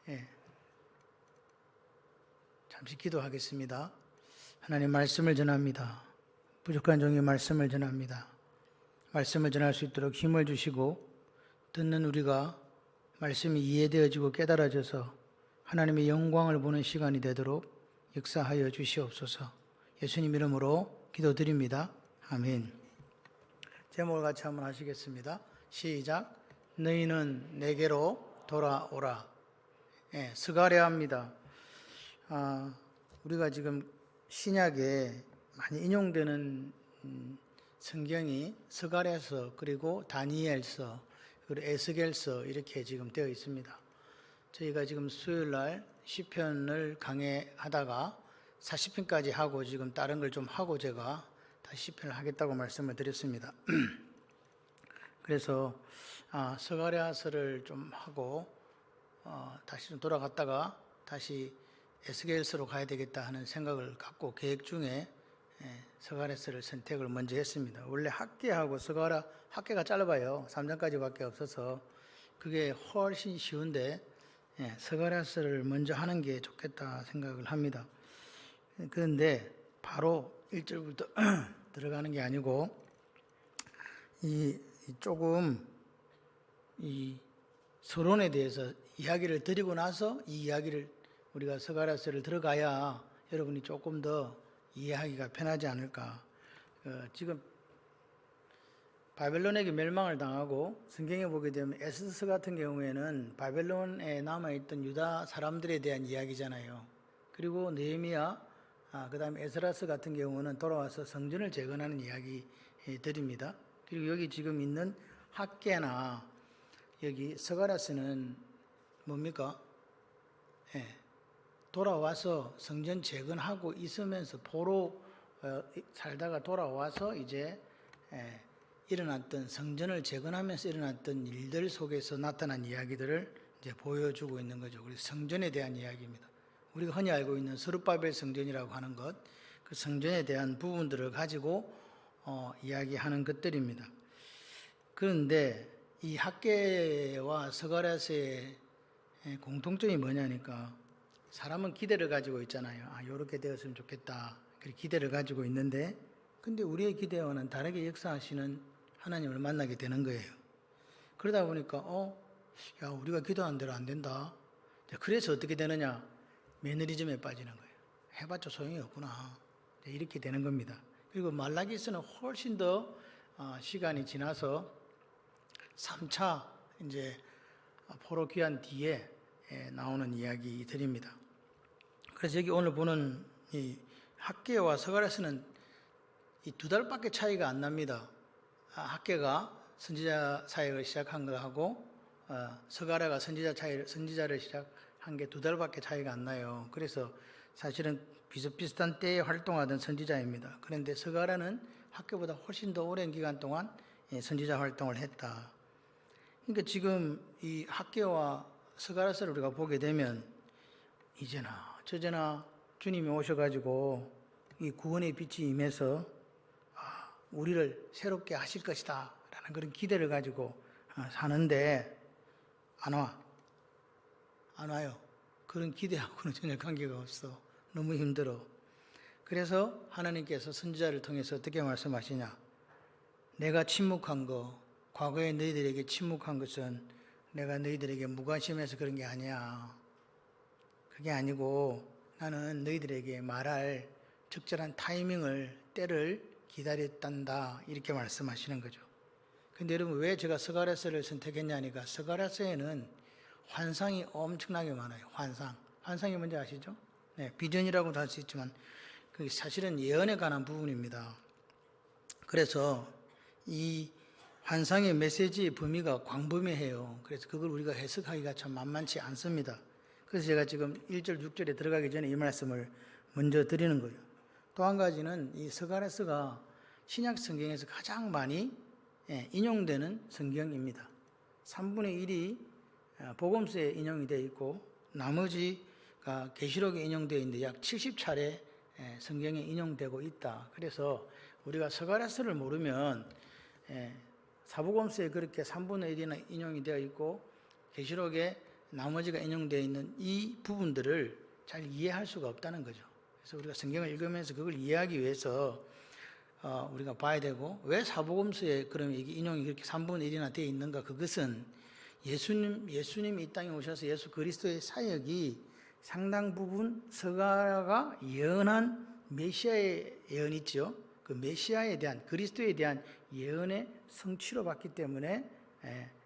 예. 잠시 기도하겠습니다. 하나님 말씀을 전합니다. 부족한 종의 말씀을 전합니다. 말씀을 전할 수 있도록 힘을 주시고 듣는 우리가 말씀이 이해되어지고 깨달아져서 하나님의 영광을 보는 시간이 되도록 역사하여 주시옵소서. 예수님 이름으로 기도드립니다. 아멘. 제목을 같이 한번 하시겠습니다. 시작. 너희는 내게로 돌아오라. 예, 스가랴입니다. 우리가 지금 신약에 많이 인용되는 성경이 스가랴서 그리고 다니엘서 그리고 에스겔서 이렇게 지금 되어 있습니다. 저희가 지금 수요일날 시편을 강해하다가 40편까지 하고 지금 다른 걸 좀 하고 제가 다시 시편을 하겠다고 말씀을 드렸습니다. 그래서 스가랴서를 좀 하고 다시 좀 돌아갔다가 다시 에스겔서로 가야 되겠다 하는 생각을 갖고 계획 중에 스가랴서를 선택을 먼저 했습니다. 원래 학계하고 스가랴 학계가 짧아요. 3장까지밖에 없어서 그게 훨씬 쉬운데 스가랴서를 먼저 하는 게 좋겠다 생각을 합니다. 그런데 바로 1절부터 들어가는 게 아니고 조금 이 서론에 대해서 이야기를 드리고 나서 이 이야기를 우리가 스가랴서를 들어가야 여러분이 조금 더 이해하기가 편하지 않을까. 지금 바벨론에게 멸망을 당하고 성경에 보게 되면 에스더 같은 경우에는 바벨론에 남아있던 유다 사람들에 대한 이야기잖아요. 그리고 느헤미야, 그 다음에 에스라서 같은 경우는 돌아와서 성전을 재건하는 이야기들입니다. 그리고 여기 지금 있는 학계나 여기 스가랴서는 뭡니까? 돌아와서 성전 재건하고 있으면서 포로 살다가 돌아와서 이제 일어났던 성전을 재건하면서 일어났던 일들 속에서 나타난 이야기들을 이제 보여주고 있는 거죠. 그래서 성전에 대한 이야기입니다. 우리가 흔히 알고 있는 스룹바벨 성전이라고 하는 것, 그 성전에 대한 부분들을 가지고 이야기하는 것들입니다. 그런데 이 학계와 스가랴서의 공통점이 뭐냐니까 사람은 기대를 가지고 있잖아요. 이렇게 되었으면 좋겠다. 그렇게 기대를 가지고 있는데 근데 우리의 기대와는 다르게 역사하시는 하나님을 만나게 되는 거예요. 그러다 보니까 야 우리가 기도한 대로 안 된다. 그래서 어떻게 되느냐? 매너리즘에 빠지는 거예요. 해봤자 소용이 없구나. 이렇게 되는 겁니다. 그리고 말라기서는 훨씬 더 시간이 지나서 3차 이제 포로 귀환 뒤에 나오는 이야기들입니다. 그래서 여기 오늘 보는 이 학계와 스가랴서는 이 2달밖에 차이가 안 납니다. 학계가 선지자 사역을 시작한 거하고 스가랴가 선지자를 시작한 게 2달밖에 차이가 안 나요. 그래서 사실은 비슷비슷한 때에 활동하던 선지자입니다. 그런데 스가랴는 학계보다 훨씬 더 오랜 기간 동안 선지자 활동을 했다. 그러니까 지금 이 학계와 스가랴서를 우리가 보게 되면 이제나 저제나 주님이 오셔가지고 이 구원의 빛이 임해서 우리를 새롭게 하실 것이다 라는 그런 기대를 가지고 사는데 안 와요. 그런 기대하고는 전혀 관계가 없어. 너무 힘들어. 그래서 하나님께서 선지자를 통해서 어떻게 말씀하시냐? 내가 침묵한 거, 과거에 너희들에게 침묵한 것은 내가 너희들에게 무관심해서 그런 게 아니야. 그게 아니고 나는 너희들에게 말할 적절한 타이밍을, 때를 기다렸단다. 이렇게 말씀하시는 거죠. 근데 여러분 왜 제가 스가랴서를 선택했냐니까 스가랴서에는 환상이 엄청나게 많아요. 환상이 뭔지 아시죠? 비전이라고도 할 수 있지만 그게 사실은 예언에 관한 부분입니다. 그래서 이 환상의 메시지의 범위가 광범위해요. 그래서 그걸 우리가 해석하기가 참 만만치 않습니다. 그래서 제가 지금 1절, 6절에 들어가기 전에 이 말씀을 먼저 드리는 거예요. 또 한 가지는 이 스가랴서가 신약 성경에서 가장 많이 인용되는 성경입니다. 3분의 1이 복음서에 인용이 되어 있고 나머지가 계시록에 인용되어 있는데 약 70차례 성경에 인용되고 있다. 그래서 우리가 스가랴서를 모르면 사복음서에 그렇게 3분의 1이나 인용이 되어 있고 계시록에 나머지가 인용되어 있는 이 부분들을 잘 이해할 수가 없다는 거죠. 그래서 우리가 성경을 읽으면서 그걸 이해하기 위해서 우리가 봐야 되고, 왜 사복음서에 그럼 이게 인용이 그렇게 3분의 1이나 되어 있는가? 그것은 예수님이 이 땅에 오셔서 예수 그리스도의 사역이 상당 부분 서가가 예언한 메시아의 예언이 있죠. 그 메시아에 대한, 그리스도에 대한 예언의 성취로 봤기 때문에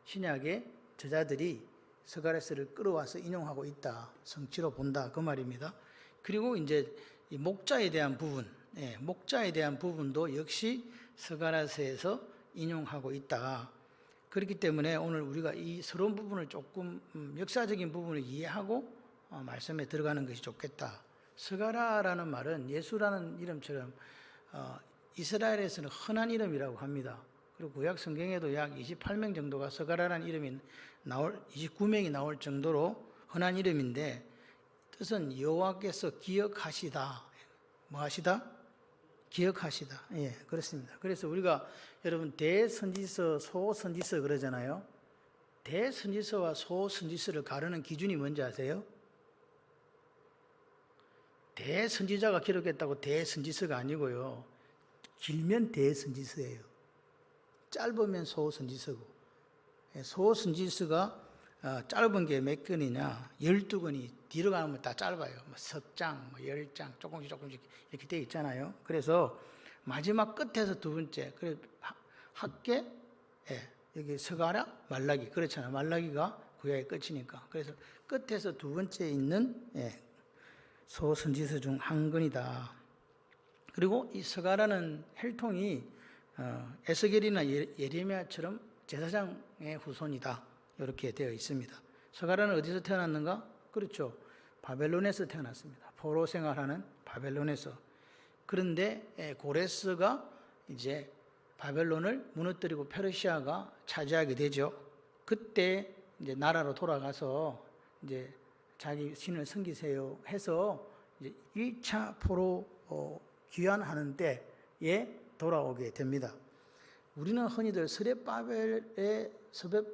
신약의 저자들이 스가랴서를 끌어와서 인용하고 있다, 성취로 본다, 그 말입니다. 그리고 이제 이 목자에 대한 부분도 역시 스가랴서에서 인용하고 있다. 그렇기 때문에 오늘 우리가 이 서론 부분을 조금 역사적인 부분을 이해하고 말씀에 들어가는 것이 좋겠다. 스가랴라는 말은 예수라는 이름처럼 이스라엘에서는 흔한 이름이라고 합니다. 그리고 구약 성경에도 약 28명 정도가 스가랴라는 이름이 29명이 나올 정도로 흔한 이름인데, 뜻은 여호와께서 기억하시다. 뭐 하시다? 기억하시다. 예, 그렇습니다. 그래서 우리가 여러분 대선지서, 소선지서 그러잖아요. 대선지서와 소선지서를 가르는 기준이 뭔지 아세요? 대선지자가 기록했다고 대선지서가 아니고요. 길면 대선지서예요. 짧으면 소선지서고. 소선지서가 짧은 게 몇 권이냐? 12권이 뒤로 가면 다 짧아요. 뭐 석장, 10장, 조금씩 이렇게 되어 있잖아요. 그래서 마지막 끝에서 두 번째, 그래 학계, 여기 스가랴, 말라기, 그렇잖아요. 말라기가 구약의 끝이니까. 그래서 끝에서 두 번째 있는 소선지서 중 한 권이다. 그리고 이 스가랴는 혈통이 에스겔이나 예레미야처럼 제사장의 후손이다. 이렇게 되어 있습니다. 스가랴는 어디서 태어났는가? 그렇죠. 바벨론에서 태어났습니다. 포로 생활하는 바벨론에서. 그런데 고레스가 이제 바벨론을 무너뜨리고 페르시아가 차지하게 되죠. 그때 이제 나라로 돌아가서 이제 자기 신을 섬기세요 해서 이제 1차 포로 귀환하는 때에 돌아오게 됩니다. 우리는 흔히들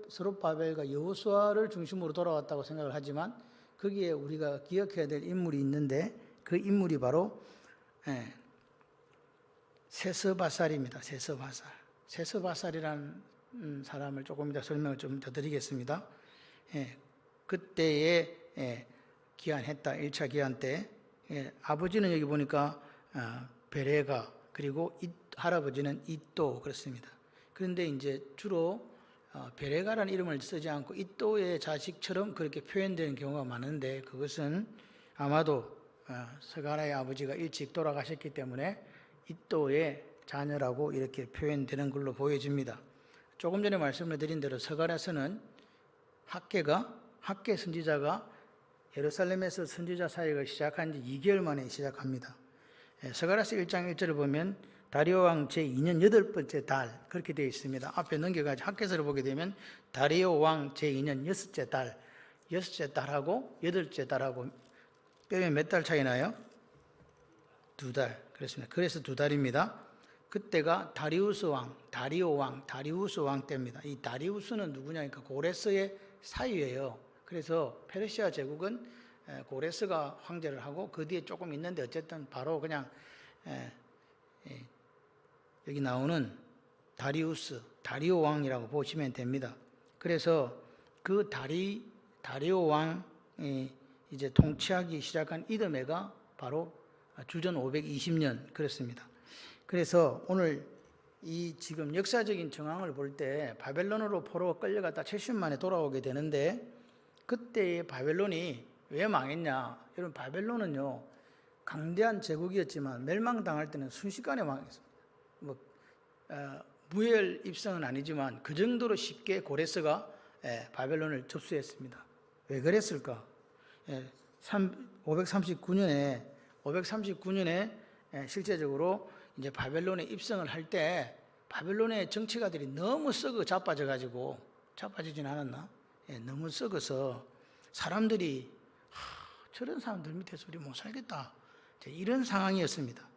스룹바벨과 여호수아를 중심으로 돌아왔다고 생각을 하지만, 거기에 우리가 기억해야 될 인물이 있는데, 그 인물이 바로 세스바살입니다. 세스바살이라는 사람을 조금 이따 설명을 좀 더 드리겠습니다. 그때에 귀환했다. 1차 귀환 때. 아버지는 여기 보니까 베레가, 그리고 할아버지는 이또, 그렇습니다. 그런데 이제 주로 베레가라는 이름을 쓰지 않고 이또의 자식처럼 그렇게 표현되는 경우가 많은데, 그것은 아마도 스가랴의 아버지가 일찍 돌아가셨기 때문에 이또의 자녀라고 이렇게 표현되는 걸로 보여집니다. 조금 전에 말씀을 드린 대로 스가랴서는 학계 선지자가 예루살렘에서 선지자 사역을 시작한 지 2개월 만에 시작합니다. 스가랴서 1장 1절을 보면 다리오 왕 제2년 8번째 달, 그렇게 되어 있습니다. 앞에 넘겨가지고 학계서를 보게 되면 다리오 왕 제2년 6째 달, 6째 달하고 8째 달하고 빼면 몇 달 차이 나요? 2달. 그렇습니다. 그래서 2달입니다. 그때가 다리오 왕 때입니다. 이 다리우스는 누구냐니까 고레스의 사위예요. 그래서 페르시아 제국은 고레스가 황제를 하고 그 뒤에 조금 있는데, 어쨌든 바로 그냥 여기 나오는 다리오 왕이라고 보시면 됩니다. 그래서 그 다리오 왕이 이제 통치하기 시작한 이듬해가 바로 주전 520년 그렇습니다. 그래서 오늘 이 지금 역사적인 정황을 볼 때 바벨론으로 포로가 끌려갔다 70년 만에 돌아오게 되는데, 그때의 바벨론이 왜 망했냐? 여러분, 바벨론은요 강대한 제국이었지만 멸망당할 때는 순식간에 망했습니다. 무혈 입성은 아니지만 그 정도로 쉽게 고레스가 바벨론을 접수했습니다. 왜 그랬을까? 539년에 실제적으로 이제 바벨론에 입성을 할 때 바벨론의 정치가들이 너무 썩어 자빠지진 않았나? 너무 썩어서 사람들이 저런 사람들 밑에서 우리 못 살겠다, 이런 상황이었습니다.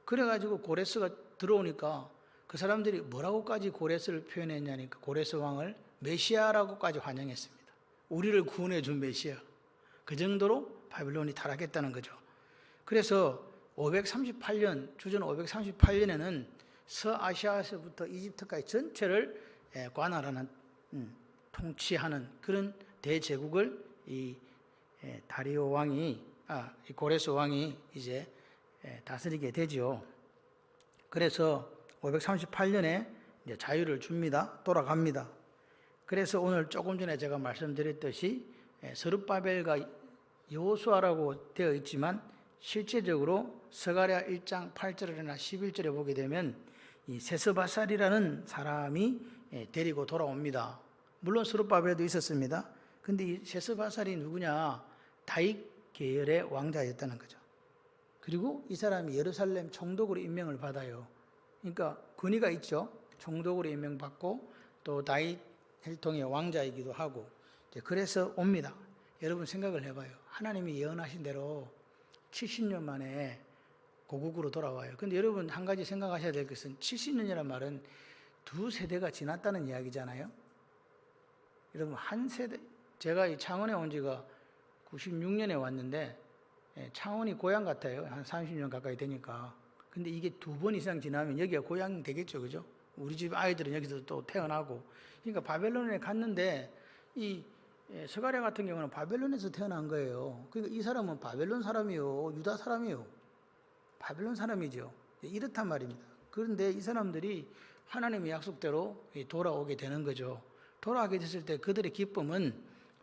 그래가지고 고레스가 들어오니까 그 사람들이 뭐라고까지 고레스를 표현했냐니까 고레스 왕을 메시아라고까지 환영했습니다. 우리를 구원해 준 메시아. 그 정도로 바벨론이 타락했다는 거죠. 그래서 538년, 주전 538년에는 서아시아에서부터 이집트까지 전체를 관할하는, 통치하는 그런 대제국을 이 다리오 왕이, 이 고레스 왕이 이제 다스리게 되지요. 그래서 538년에 이제 자유를 줍니다. 돌아갑니다. 그래서 오늘 조금 전에 제가 말씀드렸듯이 스룹바벨과 여호수아라고 되어 있지만 실제적으로 스가랴 1장 8절이나 11절에 보게 되면 이 세스바살이라는 사람이 데리고 돌아옵니다. 물론 스룹바벨도 있었습니다. 근데 이 세스바살이 누구냐? 다윗 계열의 왕자였다는 거죠. 그리고 이 사람이 예루살렘 총독으로 임명을 받아요. 그러니까 권위가 있죠. 총독으로 임명받고 또 다윗 혈통의 왕자이기도 하고, 그래서 옵니다. 여러분 생각을 해봐요. 하나님이 예언하신 대로 70년 만에 고국으로 돌아와요. 근데 여러분 한 가지 생각하셔야 될 것은 70년이라는 말은 두 세대가 지났다는 이야기잖아요. 여러분 한 세대, 제가 이 창원에 온 지가 96년에 왔는데 창원이 고향 같아요. 한 30년 가까이 되니까. 근데 이게 2번 이상 지나면 여기가 고향 되겠죠. 그죠? 우리 집 아이들은 여기서 또 태어나고. 그러니까 바벨론에 갔는데 이 스가랴 같은 경우는 바벨론에서 태어난 거예요. 그러니까 이 사람은 바벨론 사람이요, 유다 사람이요, 바벨론 사람이죠. 이렇단 말입니다. 그런데 이 사람들이 하나님의 약속대로 돌아오게 되는 거죠. 돌아오게 됐을 때 그들의 기쁨은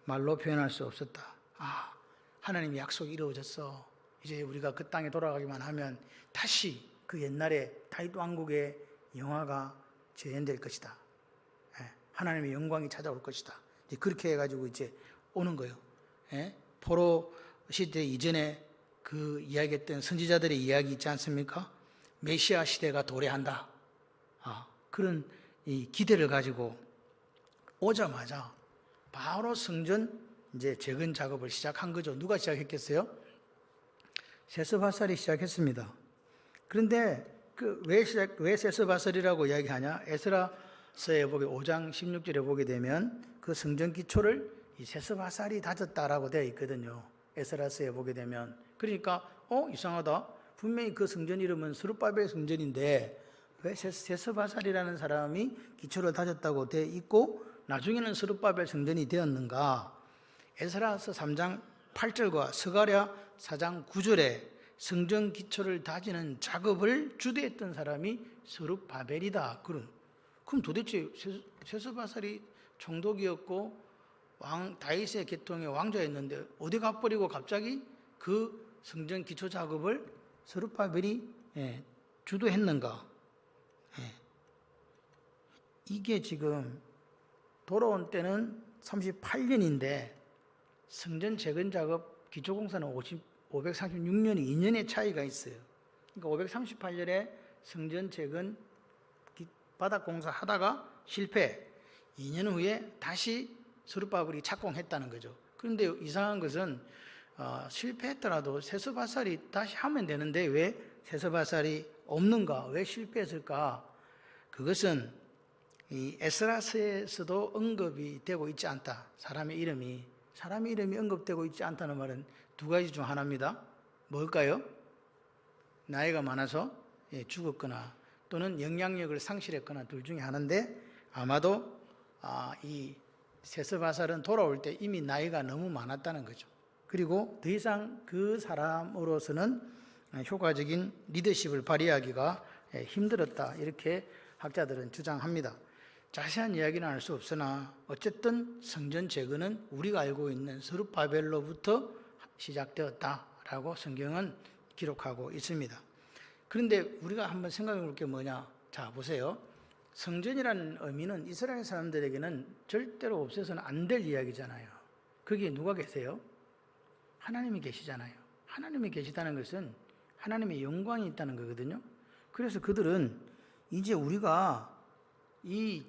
말로 표현할 수 없었다. 아, 하나님의 약속이 이루어졌어. 이제 우리가 그 땅에 돌아가기만 하면 다시 그 옛날에 다윗 왕국의 영화가 재현될 것이다. 하나님의 영광이 찾아올 것이다. 그렇게 해가지고 이제 오는 거예요. 포로 시대 이전에 그 이야기했던 선지자들의 이야기 있지 않습니까? 메시아 시대가 도래한다. 그런 이 기대를 가지고 오자마자 바로 성전 이제 재건 작업을 시작한 거죠. 누가 시작했겠어요? 세스바살이 시작했습니다. 그런데 왜 세스바살이라고 이야기하냐? 에스라서에 보게 5장 16절에 보게 되면 그 성전 기초를 이 세스바살이 다졌다라고 되어 있거든요. 에스라서에 보게 되면. 그러니까 이상하다. 분명히 그 성전 이름은 스룹바벨 성전인데 왜 세스바살이라는 사람이 기초를 다졌다고 되어 있고 나중에는 스룹바벨 성전이 되었는가? 에스라서 3장 8절과 스가랴 4장 9절에 성전 기초를 다지는 작업을 주도했던 사람이 스룹바벨이다. 그럼 도대체 세스바살이 총독이었고 다윗의 계통의 왕자였는데 어디 가버리고 갑자기 그 성전 기초 작업을 스룹바벨이 주도했는가? 이게 지금 돌아온 때는 38년인데 성전 재건 작업 기초 공사는 536년이 2년의 차이가 있어요. 그러니까 538년에 성전 재건 바닥 공사 하다가 실패. 2년 후에 다시 스룹바벨이 착공했다는 거죠. 그런데 이상한 것은 실패했더라도 세스바살이 다시 하면 되는데 왜 세스바살이 없는가? 왜 실패했을까? 그것은 이 에스라서에서도 언급이 되고 있지 않다. 사람의 이름이 언급되고 있지 않다는 말은 두 가지 중 하나입니다. 뭘까요? 나이가 많아서 죽었거나 또는 영향력을 상실했거나 둘 중에 하나인데 아마도 이 세스바살은 돌아올 때 이미 나이가 너무 많았다는 거죠. 그리고 더 이상 그 사람으로서는 효과적인 리더십을 발휘하기가 힘들었다. 이렇게 학자들은 주장합니다. 자세한 이야기는 알 수 없으나 어쨌든 성전 재건은 우리가 알고 있는 스룹바벨로부터 시작되었다라고 성경은 기록하고 있습니다. 그런데 우리가 한번 생각해 볼 게 뭐냐? 자, 보세요. 성전이라는 의미는 이스라엘 사람들에게는 절대로 없어서는 안 될 이야기잖아요. 거기에 누가 계세요? 하나님이 계시잖아요. 하나님이 계시다는 것은 하나님의 영광이 있다는 거거든요. 그래서 그들은 이제 우리가 이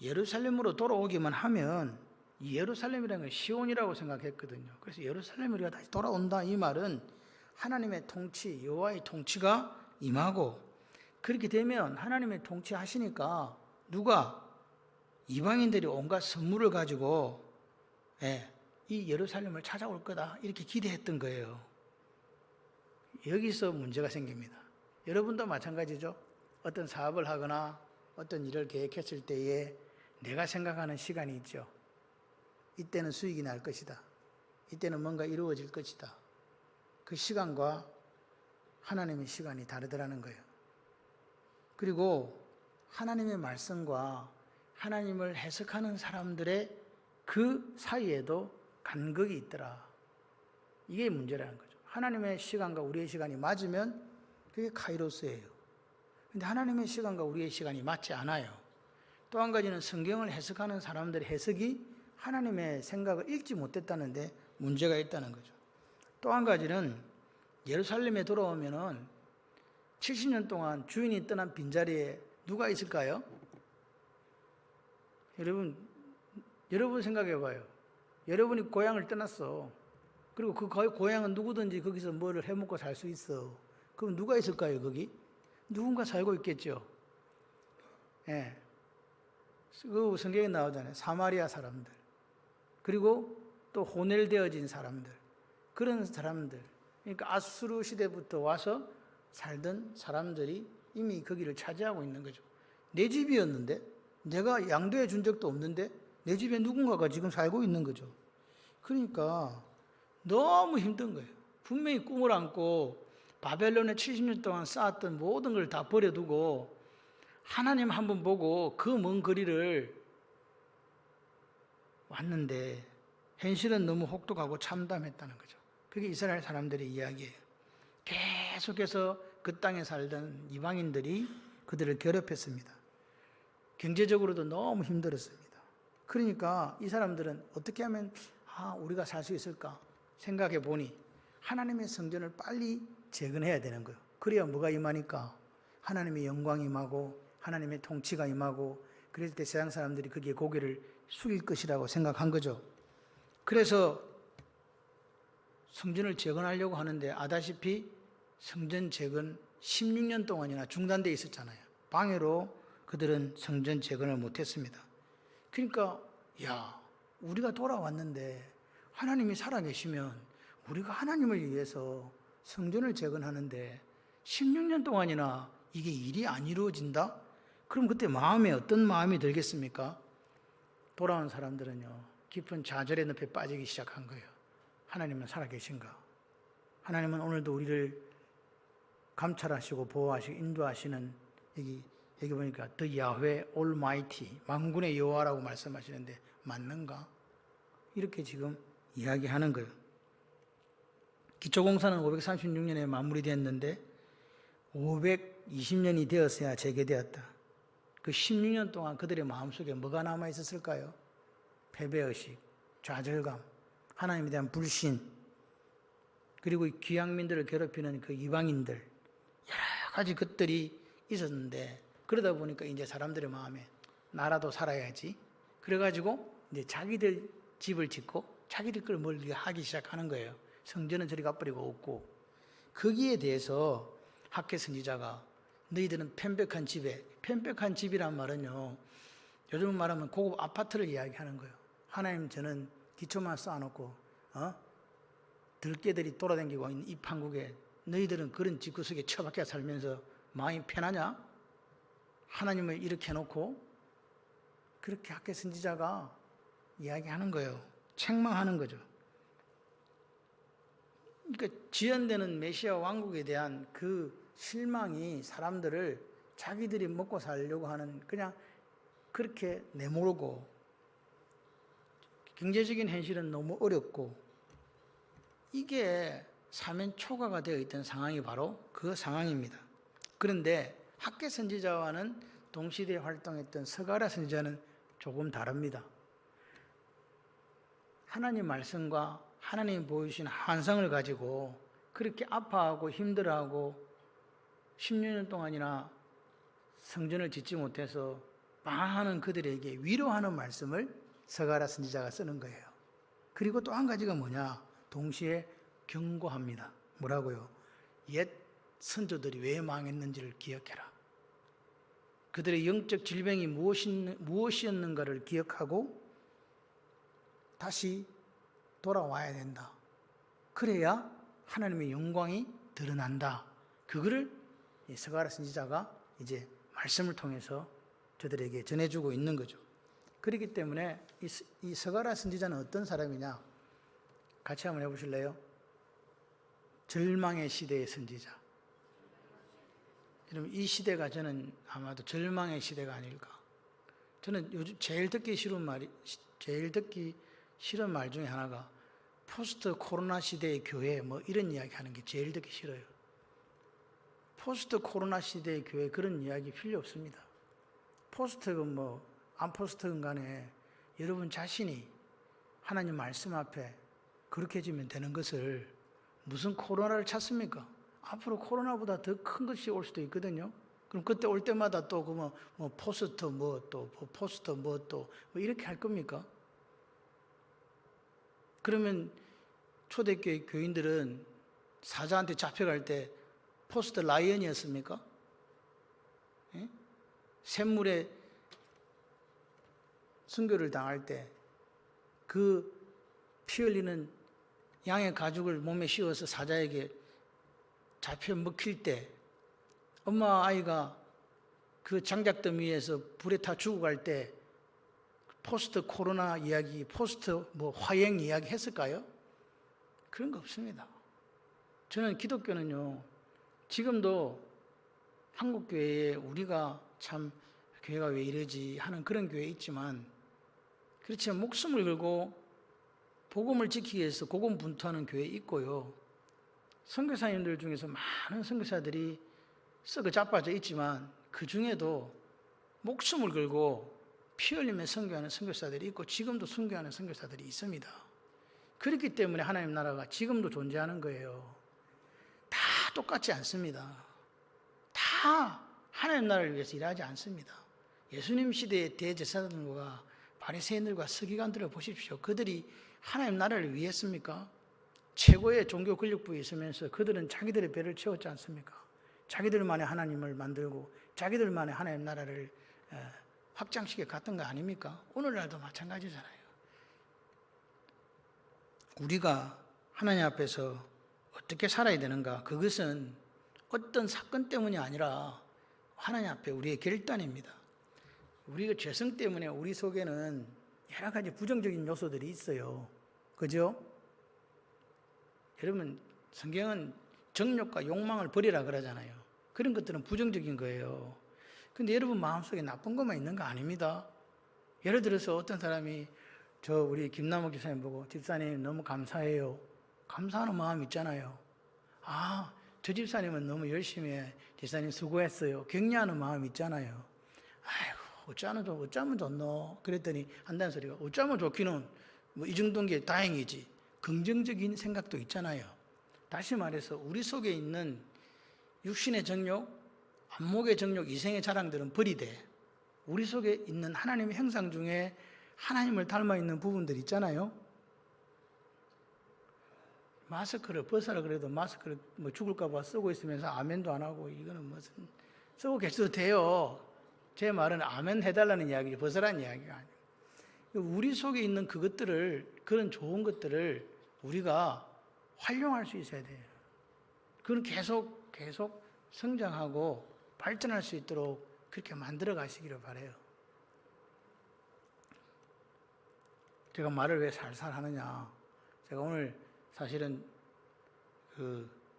예루살렘으로 돌아오기만 하면 이 예루살렘이라는 건 시온이라고 생각했거든요. 그래서 예루살렘에 우리가 다시 돌아온다 이 말은 하나님의 통치, 여호와의 통치가 임하고 그렇게 되면 하나님의 통치하시니까 누가 이방인들이 온갖 선물을 가지고 이 예루살렘을 찾아올 거다 이렇게 기대했던 거예요. 여기서 문제가 생깁니다. 여러분도 마찬가지죠. 어떤 사업을 하거나 어떤 일을 계획했을 때에 내가 생각하는 시간이 있죠. 이때는 수익이 날 것이다. 이때는 뭔가 이루어질 것이다. 그 시간과 하나님의 시간이 다르더라는 거예요. 그리고 하나님의 말씀과 하나님을 해석하는 사람들의 그 사이에도 간극이 있더라. 이게 문제라는 거죠. 하나님의 시간과 우리의 시간이 맞으면 그게 카이로스예요. 근데 하나님의 시간과 우리의 시간이 맞지 않아요. 또 한 가지는 성경을 해석하는 사람들의 해석이 하나님의 생각을 읽지 못했다는데 문제가 있다는 거죠. 또 한 가지는 예루살렘에 돌아오면은 70년 동안 주인이 떠난 빈자리에 누가 있을까요? 여러분 생각해 봐요. 여러분이 고향을 떠났어. 그리고 그 고향은 누구든지 거기서 뭐를 해먹고 살 수 있어. 그럼 누가 있을까요, 거기? 누군가 살고 있겠죠. 예. 그 성경에 나오잖아요. 사마리아 사람들. 그리고 또 혼혈되어진 사람들. 그런 사람들. 그러니까 아수르 시대부터 와서 살던 사람들이 이미 거기를 차지하고 있는 거죠. 내 집이었는데, 내가 양도해 준 적도 없는데, 내 집에 누군가가 지금 살고 있는 거죠. 그러니까 너무 힘든 거예요. 분명히 꿈을 안고 바벨론에 70년 동안 쌓았던 모든 걸 다 버려두고 하나님 한번 보고 그 먼 거리를 왔는데 현실은 너무 혹독하고 참담했다는 거죠. 그게 이스라엘 사람들의 이야기예요. 계속해서 그 땅에 살던 이방인들이 그들을 괴롭혔습니다. 경제적으로도 너무 힘들었습니다. 그러니까 이 사람들은 어떻게 하면 우리가 살 수 있을까 생각해 보니 하나님의 성전을 빨리 재건해야 되는 거예요. 그래야 뭐가 임하니까 하나님의 영광이 임하고 하나님의 통치가 임하고 그럴 때 세상 사람들이 거기에 고개를 숙일 것이라고 생각한 거죠. 그래서 성전을 재건하려고 하는데 아다시피 성전 재건 16년 동안이나 중단되어 있었잖아요. 방해로 그들은 성전 재건을 못했습니다. 그러니까 우리가 돌아왔는데 하나님이 살아계시면 우리가 하나님을 위해서 성전을 재건하는데 16년 동안이나 이게 일이 안 이루어진다? 그럼 그때 마음에 어떤 마음이 들겠습니까? 돌아온 사람들은요, 깊은 좌절의 늪에 빠지기 시작한 거예요. 하나님은 살아계신가? 하나님은 오늘도 우리를 감찰하시고 보호하시고 인도하시는 여기 보니까 The Yahweh Almighty, 만군의 여호와라고 말씀하시는데 맞는가? 이렇게 지금 이야기하는 거예요. 기초공사는 536년에 마무리됐는데 520년이 되었어야 재개되었다. 그 16년 동안 그들의 마음속에 뭐가 남아 있었을까요? 패배의식, 좌절감, 하나님에 대한 불신, 그리고 귀향민들을 괴롭히는 그 이방인들, 여러 가지 것들이 있었는데 그러다 보니까 이제 사람들의 마음에 나라도 살아야지. 그래가지고 이제 자기들 집을 짓고 자기들 걸 멀리 하기 시작하는 거예요. 성전은 저리 가버리고 없고. 거기에 대해서 학개 선지자가 너희들은 편백한 집이란 말은요, 요즘 말하면 고급 아파트를 이야기하는 거예요. 하나님, 저는 기초만 쌓아놓고 들깨들이 돌아다니고 있는 이 판국에 너희들은 그런 집구석에 처박혀 살면서 마음이 편하냐? 하나님을 이렇게 해놓고 그렇게 학개 선지자가 이야기하는 거예요. 책망하는 거죠. 그러니까 지연되는 메시아 왕국에 대한 그 실망이 사람들을 자기들이 먹고 살려고 하는 그냥 그렇게 내모르고, 경제적인 현실은 너무 어렵고, 이게 사면 초과가 되어 있던 상황이 바로 그 상황입니다. 그런데 학개 선지자와는 동시대에 활동했던 스가랴 선지자는 조금 다릅니다. 하나님 말씀과 하나님이 보여주신 환상을 가지고 그렇게 아파하고 힘들어하고 16년 동안이나 성전을 짓지 못해서 망하는 그들에게 위로하는 말씀을 스가랴 선지자가 쓰는 거예요. 그리고 또 한 가지가 뭐냐? 동시에 경고합니다. 뭐라고요? 옛 선조들이 왜 망했는지를 기억해라. 그들의 영적 질병이 무엇이었는가를 기억하고 다시 돌아와야 된다. 그래야 하나님의 영광이 드러난다. 그거를 이 스가랴 선지자가 이제 말씀을 통해서 저들에게 전해주고 있는 거죠. 그렇기 때문에 이 스가랴 선지자는 어떤 사람이냐? 같이 한번 해보실래요? 절망의 시대의 선지자. 여러분, 이 시대가 저는 아마도 절망의 시대가 아닐까. 저는 요즘 제일 듣기 싫은 말 중에 하나가 포스트 코로나 시대의 교회 뭐 이런 이야기 하는 게 제일 듣기 싫어요. 포스트 코로나 시대의 교회 그런 이야기 필요 없습니다. 포스트건 뭐 안 포스트건 간에 여러분 자신이 하나님 말씀 앞에 그렇게 해주면 되는 것을 무슨 코로나를 찾습니까? 앞으로 코로나보다 더 큰 것이 올 수도 있거든요. 그럼 그때 올 때마다 또 뭐 포스트 포스트 뭐 이렇게 할 겁니까? 그러면 초대교회 교인들은 사자한테 잡혀갈 때 포스트 라이언이었습니까? 예? 샘물에 순교를 당할 때 그 피 흘리는 양의 가죽을 몸에 씌워서 사자에게 잡혀 먹힐 때 엄마 아이가 그 장작더미 위에서 불에 타 죽어갈 때 포스트 코로나 이야기, 포스트 화행 이야기 했을까요? 그런 거 없습니다. 저는 기독교는요, 지금도 한국교회에 우리가 참 교회가 왜 이러지 하는 그런 교회 있지만, 그렇지만 목숨을 걸고 복음을 지키기 위해서 고군분투하는 교회 있고요. 선교사님들 중에서 많은 선교사들이 썩어 자빠져 있지만 그 중에도 목숨을 걸고 피 흘리며 선교하는 선교사들이 있고 지금도 선교하는 선교사들이 있습니다. 그렇기 때문에 하나님 나라가 지금도 존재하는 거예요. 다 똑같지 않습니다. 다 하나님 나라를 위해서 일하지 않습니다. 예수님 시대의 대제사장들과 바리새인들과 서기관들을 보십시오. 그들이 하나님 나라를 위해 했습니까? 최고의 종교 권력부에 있으면서 그들은 자기들의 배를 채웠지 않습니까? 자기들만의 하나님을 만들고 자기들만의 하나님 나라를 확장시켜 갔던 거 아닙니까? 오늘날도 마찬가지잖아요. 우리가 하나님 앞에서 어떻게 살아야 되는가? 그것은 어떤 사건 때문이 아니라 하나님 앞에 우리의 결단입니다. 우리가 죄성 때문에 우리 속에는 여러 가지 부정적인 요소들이 있어요. 그죠? 여러분, 성경은 정욕과 욕망을 버리라 그러잖아요. 그런 것들은 부정적인 거예요. 근데 여러분 마음속에 나쁜 것만 있는 거 아닙니다. 예를 들어서 어떤 사람이 우리 김남욱 집사님 보고 집사님 너무 감사해요. 감사하는 마음 있잖아요. 아, 저 집사님은 너무 열심히 해. 집사님 수고했어요. 격려하는 마음 있잖아요. 아이고, 어쩌면 좋노? 그랬더니 한다는 소리가 어쩌면 좋기는 이 정도인 게 다행이지. 긍정적인 생각도 있잖아요. 다시 말해서 우리 속에 있는 육신의 정욕, 안목의 정욕, 이생의 자랑들은 버리되 우리 속에 있는 하나님의 형상 중에 하나님을 닮아 있는 부분들 있잖아요. 마스크를 벗으라 그래도 마스크를 죽을까 봐 쓰고 있으면서 아멘도 안 하고 이거는 무슨 쓰고 계셔도 돼요. 제 말은 아멘 해달라는 이야기지 벗으라는 이야기가 아니에요. 우리 속에 있는 그런 좋은 것들을 우리가 활용할 수 있어야 돼요. 그건 계속 성장하고 발전할 수 있도록 그렇게 만들어 가시기를 바라요. 제가 말을 왜 살살 하느냐. 제가 오늘 사실은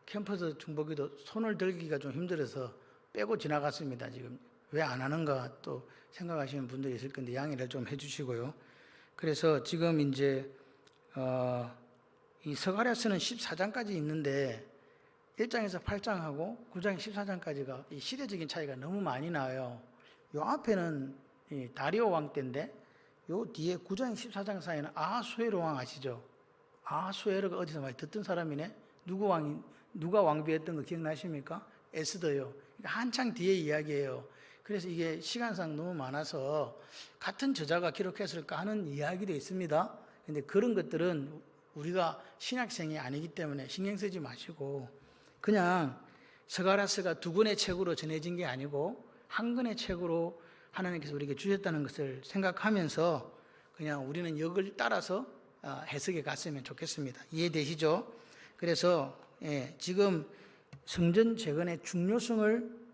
캠퍼스 중보기도 손을 들기가 좀 힘들어서 빼고 지나갔습니다. 지금 왜 안 하는가 또 생각하시는 분들이 있을 건데 양해를 좀 해주시고요. 그래서 지금 이제 이 스가랴서는 14장까지 있는데 1장에서 8장하고 9장에 14장까지가 이 시대적인 차이가 너무 많이 나요. 요 앞에는 이 다리오 왕 때인데 요 뒤에 9장 14장 사이에는 아하수에로 왕 아시죠? 아하수에로가 어디서 많이 듣던 사람이네. 누가 왕비했던 거 기억나십니까? 에스더요. 그러니까 한창 뒤에 이야기예요. 그래서 이게 시간상 너무 많아서 같은 저자가 기록했을까 하는 이야기도 있습니다. 근데 그런 것들은 우리가 신약생이 아니기 때문에 신경 쓰지 마시고 그냥 스가랴서가 두 권의 책으로 전해진 게 아니고 한 권의 책으로 하나님께서 우리에게 주셨다는 것을 생각하면서 그냥 우리는 역을 따라서 해석해 갔으면 좋겠습니다. 이해되시죠? 그래서 지금 성전 재건의 중요성을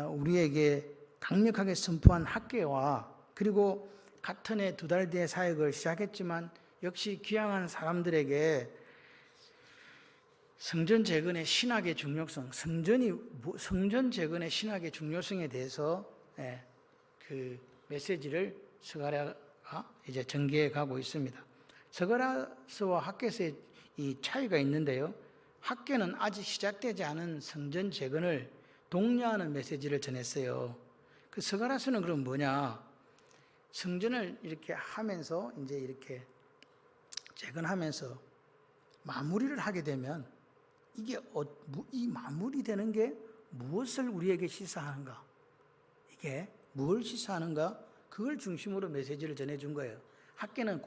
우리에게 강력하게 선포한 학계와 그리고 같은 해 2달 뒤에 사역을 시작했지만 역시 귀향한 사람들에게 성전 재건의 신학의 중요성, 성전 재건의 신학의 중요성에 대해서 그 메시지를 스가랴가 이제 전개해 가고 있습니다. 스가랴서와 학개서의 이 차이가 있는데요. 학개는 아직 시작되지 않은 성전 재건을 독려하는 메시지를 전했어요. 그 스가랴서는 그럼 뭐냐? 성전을 이렇게 하면서 이제 이렇게 재건하면서 마무리를 하게 되면 이게 이 마무리되는 게 무엇을 우리에게 시사하는가? 이게 뭘 시사하는가? 그걸 중심으로 메시지를 전해준 거예요. 학계는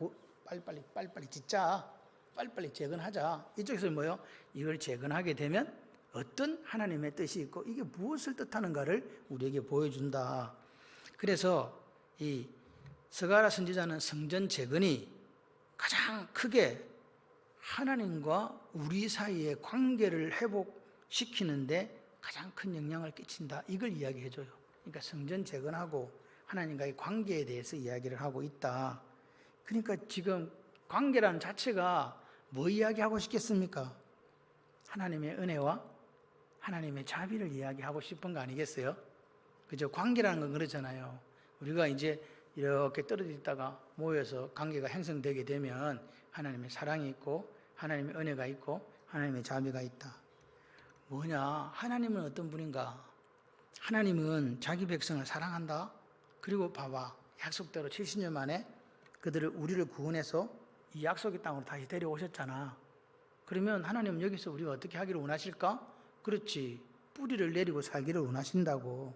빨리빨리 짓자. 빨리빨리 재건하자. 이쪽에서 뭐요? 이걸 재건하게 되면 어떤 하나님의 뜻이 있고 이게 무엇을 뜻하는가를 우리에게 보여준다. 그래서 이 스가랴 선지자는 성전 재건이 가장 크게 하나님과 우리 사이의 관계를 회복시키는데 가장 큰 영향을 끼친다. 이걸 이야기해줘요. 그러니까 성전 재건하고 하나님과의 관계에 대해서 이야기를 하고 있다. 그러니까 지금 관계라는 자체가 뭐 이야기하고 싶겠습니까? 하나님의 은혜와 하나님의 자비를 이야기하고 싶은 거 아니겠어요? 그죠? 관계라는 건 그렇잖아요. 우리가 이제 이렇게 떨어져 있다가 모여서 관계가 형성되게 되면 하나님의 사랑이 있고 하나님의 은혜가 있고 하나님의 자비가 있다. 뭐냐? 하나님은 어떤 분인가? 하나님은 자기 백성을 사랑한다. 그리고 봐봐. 약속대로 70년 만에 우리를 구원해서 이 약속의 땅으로 다시 데려오셨잖아. 그러면 하나님은 여기서 우리가 어떻게 하기를 원하실까? 그렇지. 뿌리를 내리고 살기를 원하신다고.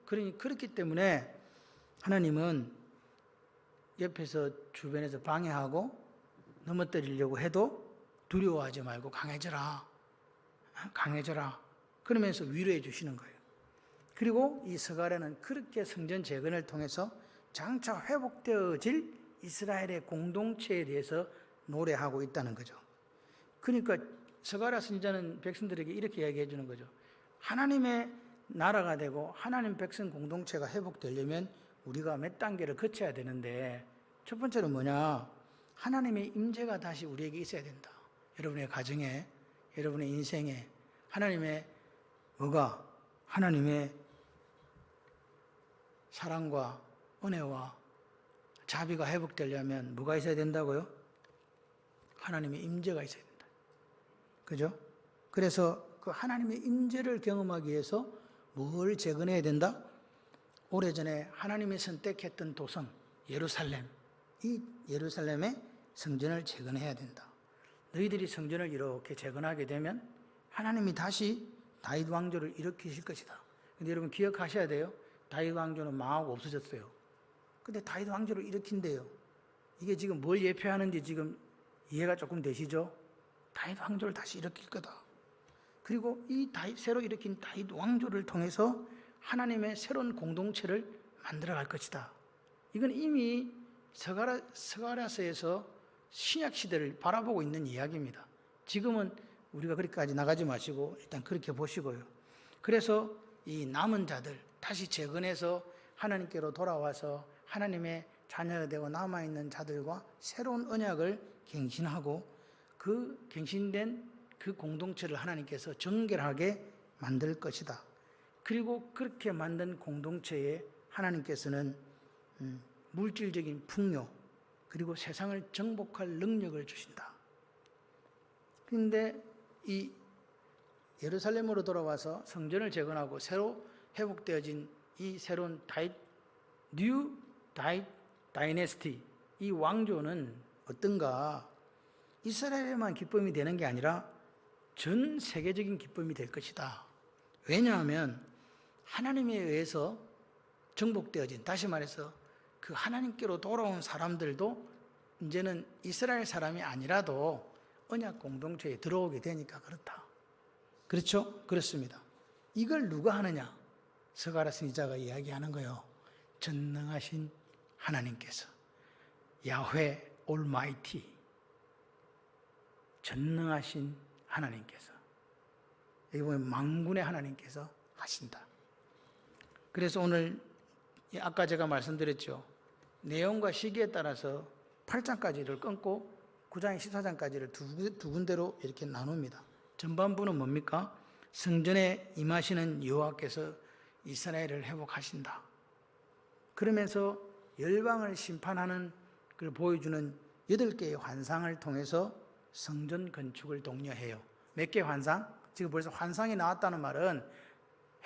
그렇기 때문에 하나님은 옆에서 주변에서 방해하고 넘어뜨리려고 해도 두려워하지 말고 강해져라. 그러면서 위로해 주시는 거예요. 그리고 이 스가랴는 그렇게 성전 재건을 통해서 장차 회복되어질 이스라엘의 공동체에 대해서 노래하고 있다는 거죠. 그러니까 스가랴 선지자는 백성들에게 이렇게 이야기해 주는 거죠. 하나님의 나라가 되고 하나님 백성 공동체가 회복되려면 우리가 몇 단계를 거쳐야 되는데 첫 번째는 뭐냐? 하나님의 임재가 다시 우리에게 있어야 된다. 여러분의 가정에, 여러분의 인생에 하나님의 하나님의 사랑과 은혜와 자비가 회복되려면 뭐가 있어야 된다고요? 하나님의 임재가 있어야 된다. 그죠? 그래서 그 하나님의 임재를 경험하기 위해서 뭘 재건해야 된다? 오래전에 하나님이 선택했던 도성 예루살렘, 이 예루살렘의 성전을 재건해야 된다. 너희들이 성전을 이렇게 재건하게 되면 하나님이 다시 다윗 왕조를 일으키실 것이다. 근데 여러분 기억하셔야 돼요. 다윗 왕조는 망하고 없어졌어요. 근데 다윗 왕조를 일으킨대요. 이게 지금 뭘 예표하는지 지금 이해가 조금 되시죠? 다윗 왕조를 다시 일으킬 거다. 그리고 이 새로 일으킨 다윗 왕조를 통해서 하나님의 새로운 공동체를 만들어갈 것이다. 이건 이미 스가랴서에서 신약 시대를 바라보고 있는 이야기입니다. 지금은 우리가 그렇게까지 나가지 마시고 일단 그렇게 보시고요. 그래서 이 남은 자들 다시 재건해서 하나님께로 돌아와서 하나님의 자녀가 되고 남아있는 자들과 새로운 언약을 갱신하고 그 갱신된 그 공동체를 하나님께서 정결하게 만들 것이다. 그리고 그렇게 만든 공동체에 하나님께서는 물질적인 풍요 그리고 세상을 정복할 능력을 주신다. 그런데 이 예루살렘으로 돌아와서 성전을 재건하고 새로 회복되어진 이 새로운 뉴 다이내스티, 이 왕조는 어떤가? 이스라엘에만 기쁨이 되는 게 아니라 전 세계적인 기쁨이 될 것이다. 왜냐하면 하나님에 의해서 정복되어진, 다시 말해서 그 하나님께로 돌아온 사람들도 이제는 이스라엘 사람이 아니라도 언약 공동체에 들어오게 되니까 그렇다. 그렇죠? 그렇습니다. 이걸 누가 하느냐? 스가랴 선지자가 이야기하는 거예요. 전능하신 하나님께서, 야훼 Almighty, 전능하신 하나님께서, 여기 보면 만군의 하나님께서 하신다. 그래서 오늘 아까 제가 말씀드렸죠. 내용과 시기에 따라서 8장까지를 끊고 9장 14장까지를 두 군데로 이렇게 나눕니다. 전반부는 뭡니까? 성전에 임하시는 여호와께서 이스라엘을 회복하신다. 그러면서 열방을 심판하는 걸 보여주는 8개의 환상을 통해서 성전 건축을 독려해요. 몇 개의 환상? 지금 벌써 환상이 나왔다는 말은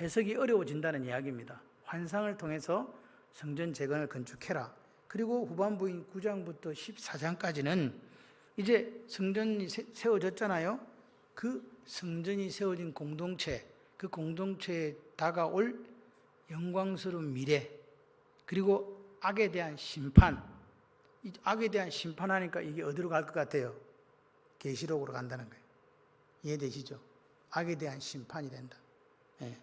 해석이 어려워진다는 이야기입니다. 환상을 통해서 성전 재건을 건축해라. 그리고 후반부인 9장부터 14장까지는 이제 성전이 세워졌잖아요. 그 성전이 세워진 공동체, 그 공동체에 다가올 영광스러운 미래, 그리고 악에 대한 심판. 이 악에 대한 심판하니까 이게 어디로 갈 것 같아요? 계시록으로 간다는 거예요. 이해되시죠? 악에 대한 심판이 된다. 예.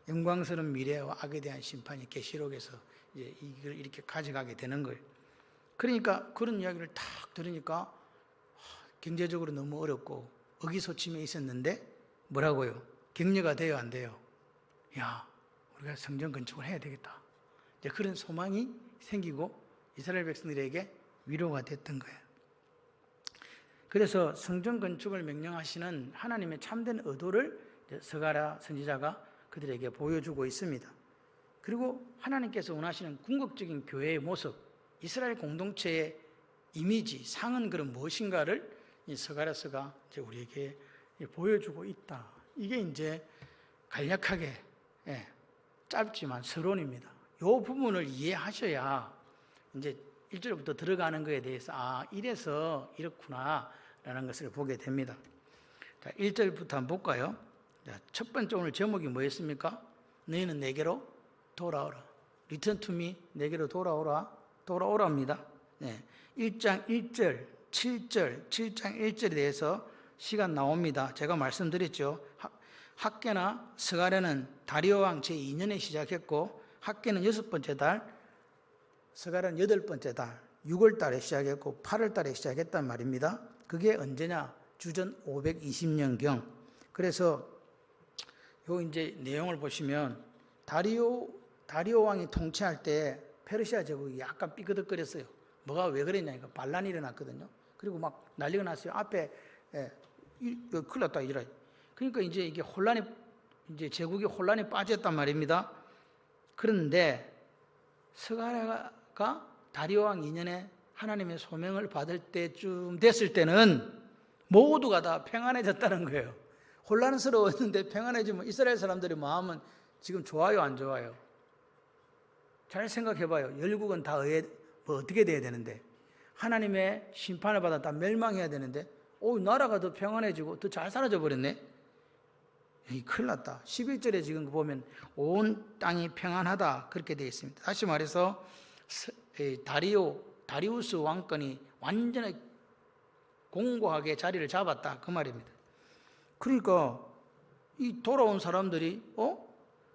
영광스러운 미래와 악에 대한 심판이 계시록에서 이제 이걸 이렇게 가져가게 되는 거예요. 그러니까 그런 이야기를 딱 들으니까 경제적으로 너무 어렵고 의기소침해 있었는데 뭐라고요? 격려가 돼요, 안 돼요? 야, 우리가 성전 건축을 해야 되겠다. 이제 그런 소망이 생기고 이스라엘 백성들에게 위로가 됐던 거예요. 그래서 성전 건축을 명령하시는 하나님의 참된 의도를 스가랴 선지자가 그들에게 보여주고 있습니다. 그리고 하나님께서 원하시는 궁극적인 교회의 모습, 이스라엘 공동체의 이미지, 상은 그런 무엇인가를 이 스가랴서가 이제 우리에게 보여주고 있다. 이게 이제 간략하게 짧지만 서론입니다. 이 부분을 이해하셔야 이제 1절부터 들어가는 것에 대해서 이래서 이렇구나 라는 것을 보게 됩니다. 자, 1절부터 한번 볼까요? 자, 첫 번째 오늘 제목이 뭐였습니까? 너희는 내게로 돌아오라. Return to me, 내게로 돌아오라입니다. 1장 1절, 7절, 7장 1절에 대해서 시간 나옵니다. 제가 말씀드렸죠. 학계나 스가랴는 다리오 왕 제2년에 시작했고 학계는 6번째 달, 스가랴는 8번째 달, 6월 달에 시작했고 8월 달에 시작했단 말입니다. 그게 언제냐? 주전 520년경. 그래서 요 이제 내용을 보시면 다리오 왕이 통치할 때 페르시아 제국이 약간 삐그덕거렸어요. 뭐가 왜 그랬냐니까 반란이 일어났거든요. 그리고 막 난리가 났어요. 앞에 큰일 났다 이라. 그러니까 이제 이게 이제 제국이 혼란에 빠졌단 말입니다. 그런데 스가랴가 다리오 왕 2년에 하나님의 소명을 받을 때쯤 됐을 때는 모두가 다 평안해졌다는 거예요. 혼란스러웠는데 평안해지면 이스라엘 사람들의 마음은 지금 좋아요, 안 좋아요? 잘 생각해봐요. 열국은 다 어떻게 돼야 되는데 하나님의 심판을 받아 다 멸망해야 되는데 나라가 더 평안해지고 더 잘 사라져 버렸네. 큰일 났다. 11절에 지금 보면 온 땅이 평안하다 그렇게 되어 있습니다. 다시 말해서 다리우스 왕권이 완전히 공고하게 자리를 잡았다 그 말입니다. 그러니까 이 돌아온 사람들이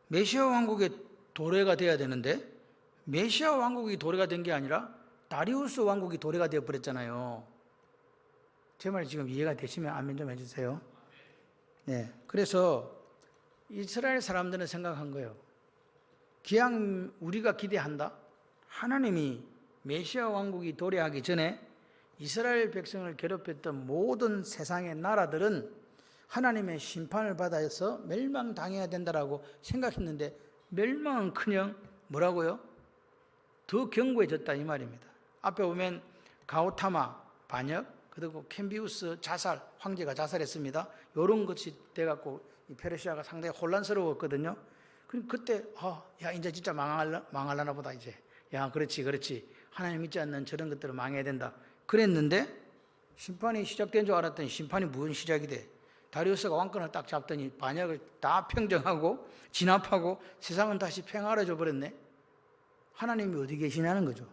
메시아 왕국의 도래가 돼야 되는데 메시아 왕국이 도래가 된 게 아니라 다리우스 왕국이 도래가 되어 버렸잖아요. 제 말 지금 이해가 되시면 아멘 좀 해주세요. 네, 그래서 이스라엘 사람들은 생각한 거예요. 기왕 우리가 기대한다. 하나님이 메시아 왕국이 도래하기 전에 이스라엘 백성을 괴롭혔던 모든 세상의 나라들은 하나님의 심판을 받아서 멸망당해야 된다라고 생각했는데 멸망은커녕 뭐라고요? 더 견고해졌다 이 말입니다. 앞에 보면 가우타마 반역, 그리고 캔비우스 자살, 황제가 자살했습니다. 이런 것이 돼갖고 페르시아가 상당히 혼란스러웠거든요. 그때 이제 진짜 망할라나 보다 이제. 야, 그렇지. 하나님 믿지 않는 저런 것들을 망해야 된다. 그랬는데 심판이 시작된 줄 알았더니 심판이 무슨 시작이 돼? 다리우스가 왕권을 딱 잡더니 반역을 다 평정하고 진압하고 세상은 다시 평화로워져 버렸네. 하나님이 어디 계시냐는 거죠.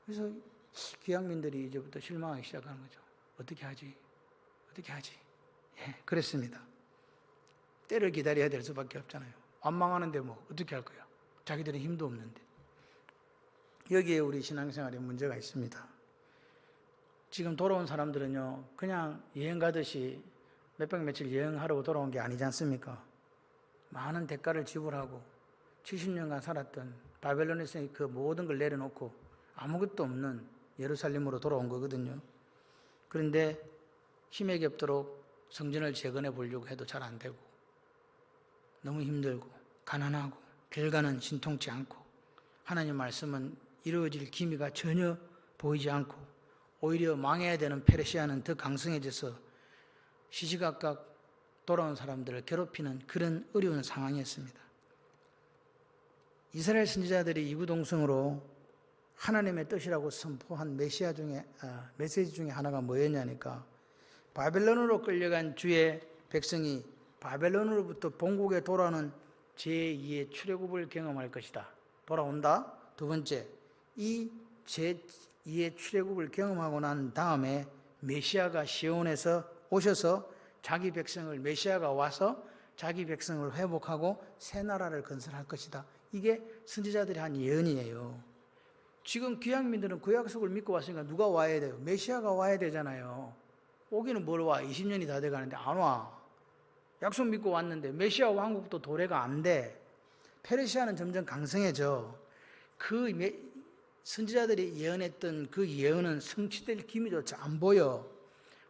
그래서 귀향민들이 이제부터 실망하기 시작하는 거죠. 어떻게 하지? 그랬습니다. 때를 기다려야 될 수밖에 없잖아요. 안 망하는데 어떻게 할 거야? 자기들은 힘도 없는데. 여기에 우리 신앙생활에 문제가 있습니다. 지금 돌아온 사람들은요, 그냥 여행 가듯이 몇백 며칠 여행하러 돌아온 게 아니지 않습니까? 많은 대가를 지불하고 70년간 살았던 바벨론에서의 그 모든 걸 내려놓고 아무것도 없는 예루살렘으로 돌아온 거거든요. 그런데 힘에 겹도록 성전을 재건해 보려고 해도 잘 안 되고, 너무 힘들고 가난하고 결과는 신통치 않고 하나님 말씀은 이루어질 기미가 전혀 보이지 않고 오히려 망해야 되는 페르시아는 더 강성해져서 시시각각 돌아온 사람들을 괴롭히는 그런 어려운 상황이었습니다. 이스라엘 선지자들이 이구동성으로 하나님의 뜻이라고 선포한 메시지 중에 하나가 뭐였냐니까, 바벨론으로 끌려간 주의 백성이 바벨론으로부터 본국에 돌아오는 제2의 출애굽을 경험할 것이다. 돌아온다. 두 번째, 이 제2의 출애굽을 경험하고 난 다음에 메시아가 시온에서 오셔서 자기 백성을, 메시아가 와서 자기 백성을 회복하고 새 나라를 건설할 것이다. 이게 선지자들이 한 예언이에요. 지금 귀향민들은 그 약속을 믿고 왔으니까 누가 와야 돼요? 메시아가 와야 되잖아요. 오기는 뭘 와? 20년이 다 돼가는데 안 와. 약속 믿고 왔는데 메시아 왕국도 도래가 안 돼. 페르시아는 점점 강성해져. 선지자들이 예언했던 그 예언은 성취될 기미조차 안 보여.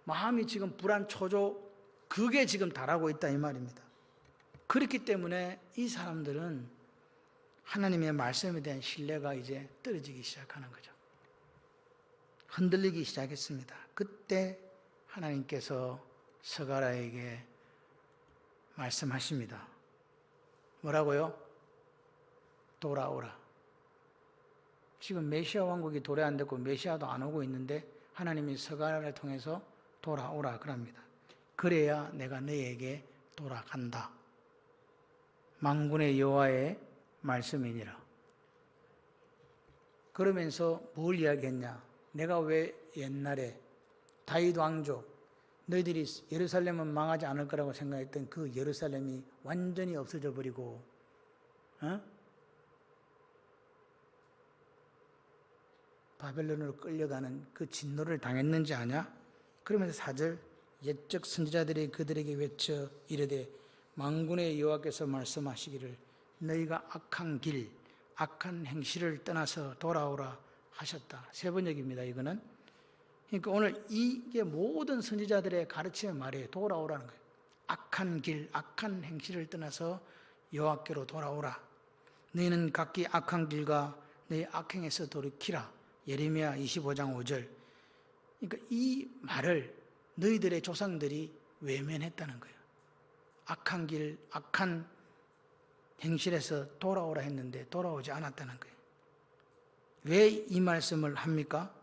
마음이 지금 불안, 초조, 그게 지금 달하고 있다 이 말입니다. 그렇기 때문에 이 사람들은 하나님의 말씀에 대한 신뢰가 이제 떨어지기 시작하는 거죠. 흔들리기 시작했습니다. 그때 하나님께서 스가랴에게 말씀하십니다. 뭐라고요? 돌아오라. 지금 메시아 왕국이 도래 안 됐고 메시아도 안 오고 있는데 하나님이 스가랴를 통해서 돌아오라 그럽니다. 그래야 내가 너에게 돌아간다. 만군의 여호와의 말씀이니라. 그러면서 뭘 이야기했냐? 내가 왜 옛날에 다윗 왕조, 너희들이 예루살렘은 망하지 않을 거라고 생각했던 그 예루살렘이 완전히 없어져 버리고 바벨론으로 끌려가는 그 진노를 당했는지 아냐? 그러면서 4절, 옛적 선지자들이 그들에게 외쳐 이르되 만군의 여호와께서 말씀하시기를 너희가 악한 길, 악한 행실을 떠나서 돌아오라 하셨다. 세 번역입니다. 이거는. 그러니까 오늘 이게 모든 선지자들의 가르침의 말이에요. 돌아오라는 거예요. 악한 길, 악한 행실을 떠나서 여호와께로 돌아오라. 너희는 각기 악한 길과 너희 악행에서 돌이키라. 예레미야 25장 5절. 그러니까 이 말을 너희들의 조상들이 외면했다는 거예요. 악한 길, 악한 행실에서 돌아오라 했는데 돌아오지 않았다는 거예요. 왜 이 말씀을 합니까?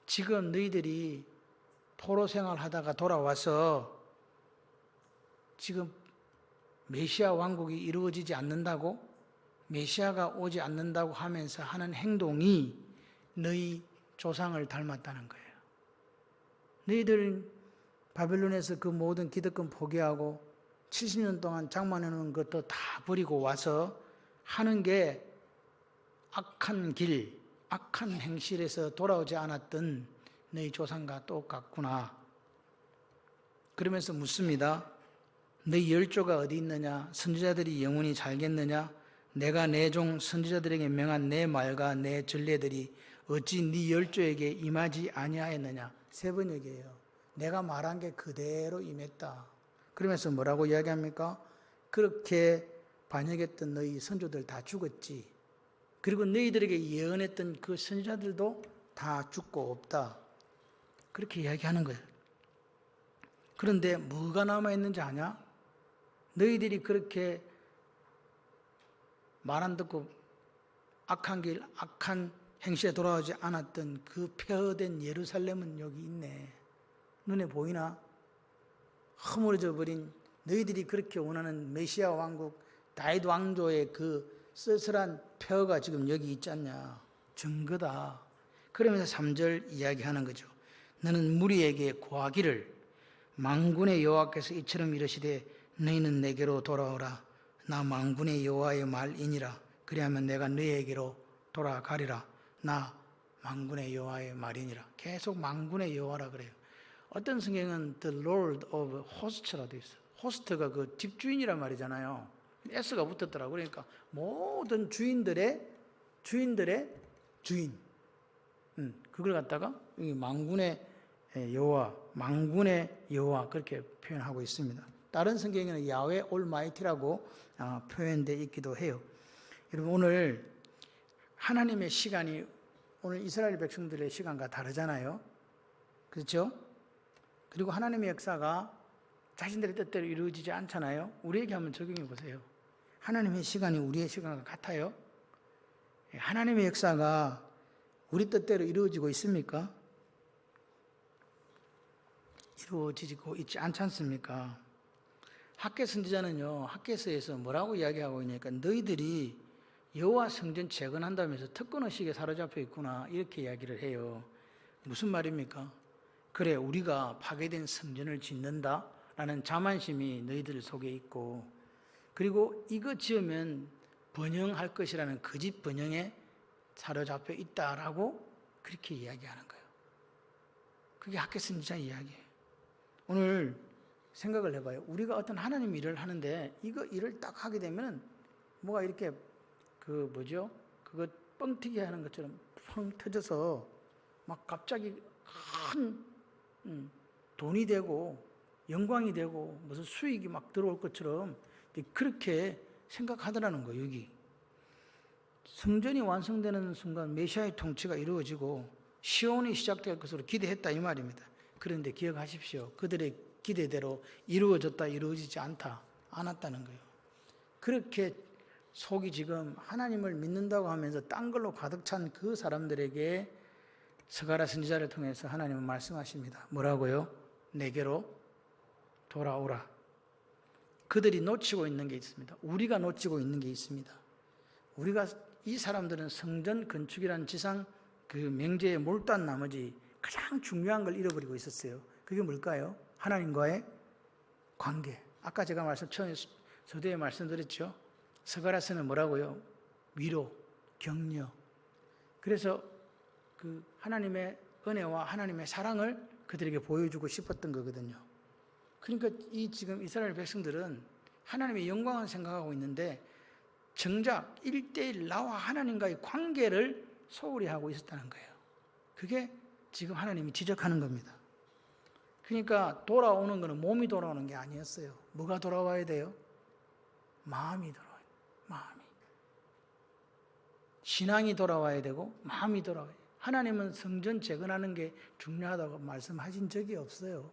지금 너희들이 포로 생활하다가 돌아와서 지금 메시아 왕국이 이루어지지 않는다고, 메시아가 오지 않는다고 하면서 하는 행동이 너희 조상을 닮았다는 거예요. 너희들은 바벨론에서 그 모든 기득권 포기하고 70년 동안 장만해놓은 것도 다 버리고 와서 하는 게 악한 길, 악한 행실에서 돌아오지 않았던 너희 조상과 똑같구나. 그러면서 묻습니다. 너희 열조가 어디 있느냐? 선지자들이 영원히 살겠느냐? 내가 내 종 선지자들에게 명한 내 말과 내 전례들이 어찌 네 열조에게 임하지 아니하였느냐? 세 번역이에요. 내가 말한 게 그대로 임했다. 그러면서 뭐라고 이야기합니까? 그렇게 반역했던 너희 선조들 다 죽었지. 그리고 너희들에게 예언했던 그 선지자들도 다 죽고 없다. 그렇게 이야기하는 거예요. 그런데 뭐가 남아있는지 아냐? 너희들이 그렇게 말 안 듣고 악한 길, 악한 행실에 돌아오지 않았던 그 폐허된 예루살렘은 여기 있네. 눈에 보이나? 허물어져 버린 너희들이 그렇게 원하는 메시아 왕국, 다윗 왕조의 그 쓸쓸한 폐허가 지금 여기 있지 않냐. 증거다. 그러면서 3절 이야기하는 거죠. 너는 무리에게 고하기를 만군의 여호와께서 이처럼 이르시되 너희는 내게로 돌아오라. 나 만군의 여호와의 말이니라. 그리하면 내가 너희에게로 돌아가리라. 나 만군의 여호와의 말이니라. 계속 만군의 여호와라 그래요. 어떤 성경은 The Lord of Hosts라 되어 있어요. 호스트가 그 집주인이란 말이잖아요. S가 붙었더라고요. 그러니까 모든 주인들의 주인. 그걸 갖다가 여기 만군의 여호와, 만군의 여호와 그렇게 표현하고 있습니다. 다른 성경에는 야훼 올마이티라고 표현되어 있기도 해요. 여러분 오늘 하나님의 시간이 오늘 이스라엘 백성들의 시간과 다르잖아요. 그렇죠? 그리고 하나님의 역사가 자신들의 뜻대로 이루어지지 않잖아요. 우리에게 한번 적용해 보세요. 하나님의 시간이 우리의 시간과 같아요? 하나님의 역사가 우리 뜻대로 이루어지고 있습니까? 이루어지고 있지 않지 않습니까? 학개 선지자는요, 학개서에서 뭐라고 이야기하고 있냐니까 너희들이 여호와 성전 재건한다면서 특권의식에 사로잡혀 있구나 이렇게 이야기를 해요. 무슨 말입니까? 그래 우리가 파괴된 성전을 짓는다라는 자만심이 너희들 속에 있고 그리고 이거 지으면 번영할 것이라는 거짓 번영에 사로잡혀 있다라고 그렇게 이야기하는 거예요. 그게 학개 선지자 이야기예요. 오늘 생각을 해봐요. 우리가 어떤 하나님 일을 하는데 이거 일을 딱 하게 되면 뭐가 이렇게 그거 뻥튀기 하는 것처럼 펑 터져서 막 갑자기 큰 돈이 되고 영광이 되고 무슨 수익이 막 들어올 것처럼 그렇게 생각하더라는 거예요. 여기 성전이 완성되는 순간 메시아의 통치가 이루어지고 시온이 시작될 것으로 기대했다 이 말입니다. 그런데 기억하십시오. 그들의 기대대로 이루어졌다 이루어지지 않았다는 거예요. 그렇게 속이 지금 하나님을 믿는다고 하면서 딴 걸로 가득 찬 그 사람들에게 스가랴 선지자를 통해서 하나님은 말씀하십니다. 뭐라고요? 내게로 돌아오라. 그들이 놓치고 있는 게 있습니다. 우리가 놓치고 있는 게 있습니다. 이 사람들은 성전 건축이라는 지상 그 명제에 몰두한 나머지 가장 중요한 걸 잃어버리고 있었어요. 그게 뭘까요? 하나님과의 관계. 아까 제가 처음에 서두에 말씀드렸죠. 스가랴서는 뭐라고요? 위로, 격려. 그래서 그 하나님의 은혜와 하나님의 사랑을 그들에게 보여주고 싶었던 거거든요. 그러니까 이 지금 이스라엘 백성들은 하나님의 영광을 생각하고 있는데 정작 1:1 나와 하나님과의 관계를 소홀히 하고 있었다는 거예요. 그게 지금 하나님이 지적하는 겁니다. 그러니까 돌아오는 것은 몸이 돌아오는 게 아니었어요. 뭐가 돌아와야 돼요? 마음이 돌아와야 돼요. 마음이. 신앙이 돌아와야 되고 마음이 돌아와야 돼요. 하나님은 성전 재건하는 게 중요하다고 말씀하신 적이 없어요.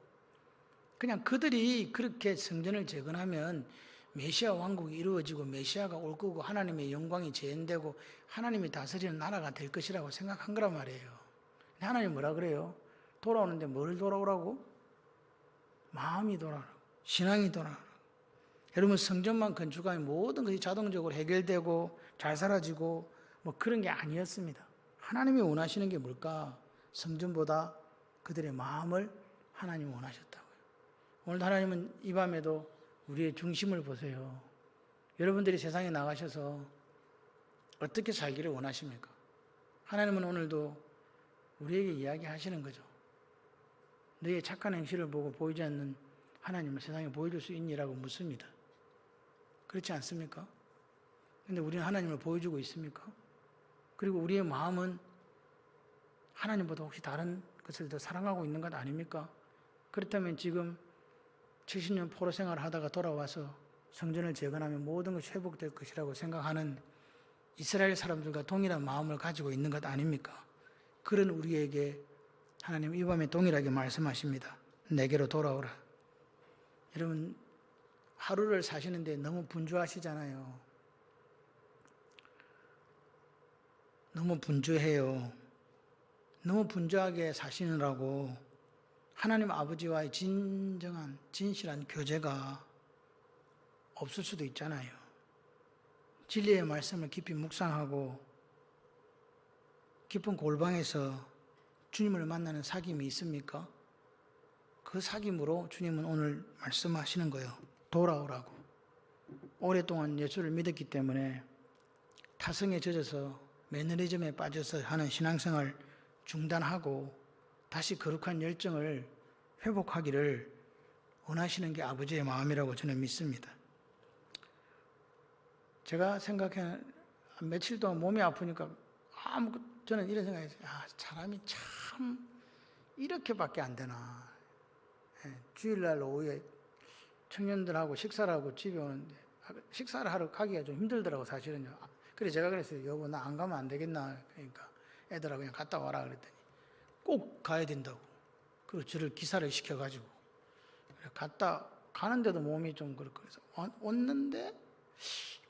그냥 그들이 그렇게 성전을 재건하면 메시아 왕국이 이루어지고 메시아가 올 거고 하나님의 영광이 재현되고 하나님이 다스리는 나라가 될 것이라고 생각한 거란 말이에요. 근데 하나님 뭐라 그래요? 돌아오는데 뭘 돌아오라고? 마음이 돌아오라고. 신앙이 돌아오라고. 여러분 성전만 건축하면 모든 것이 자동적으로 해결되고 잘 사라지고 뭐 그런 게 아니었습니다. 하나님이 원하시는 게 뭘까? 성전보다 그들의 마음을 하나님이 원하셨다고요. 오늘 하나님은 이 밤에도 우리의 중심을 보세요. 여러분들이 세상에 나가셔서 어떻게 살기를 원하십니까? 하나님은 오늘도 우리에게 이야기하시는 거죠. 너의 착한 행실을 보고 보이지 않는 하나님을 세상에 보여줄 수 있니라고 묻습니다. 그렇지 않습니까? 그런데 우리는 하나님을 보여주고 있습니까? 그리고 우리의 마음은 하나님보다 혹시 다른 것을 더 사랑하고 있는 것 아닙니까? 그렇다면 지금 70년 포로 생활을 하다가 돌아와서 성전을 재건하면 모든 것이 회복될 것이라고 생각하는 이스라엘 사람들과 동일한 마음을 가지고 있는 것 아닙니까? 그런 우리에게 하나님 이 밤에 동일하게 말씀하십니다. 내게로 돌아오라. 여러분 하루를 사시는데 너무 분주하시잖아요. 너무 분주해요. 너무 분주하게 사시느라고 하나님 아버지와의 진정한 진실한 교제가 없을 수도 있잖아요. 진리의 말씀을 깊이 묵상하고 깊은 골방에서 주님을 만나는 사귐이 있습니까? 그 사귐으로 주님은 오늘 말씀하시는 거예요. 돌아오라고. 오랫동안 예수를 믿었기 때문에 타성에 젖어서 매너리즘에 빠져서 하는 신앙생활 중단하고 다시 거룩한 열정을 회복하기를 원하시는 게 아버지의 마음이라고 저는 믿습니다. 제가 생각해 며칠 동안 몸이 아프니까 저는 이런 생각했어요. 사람이 참 이렇게밖에 안 되나. 주일날 오후에 청년들하고 식사를 하고 집에 오는데 식사를 하러 가기가 좀 힘들더라고 사실은요. 그래서 제가 그랬어요. 여보 나 안 가면 안 되겠나. 그러니까 애들하고 그냥 갔다 와라 그랬더니 꼭 가야 된다고. 그리고 저를 기사를 시켜가지고 갔다 가는데도 몸이 좀 그렇고 그래서 왔는데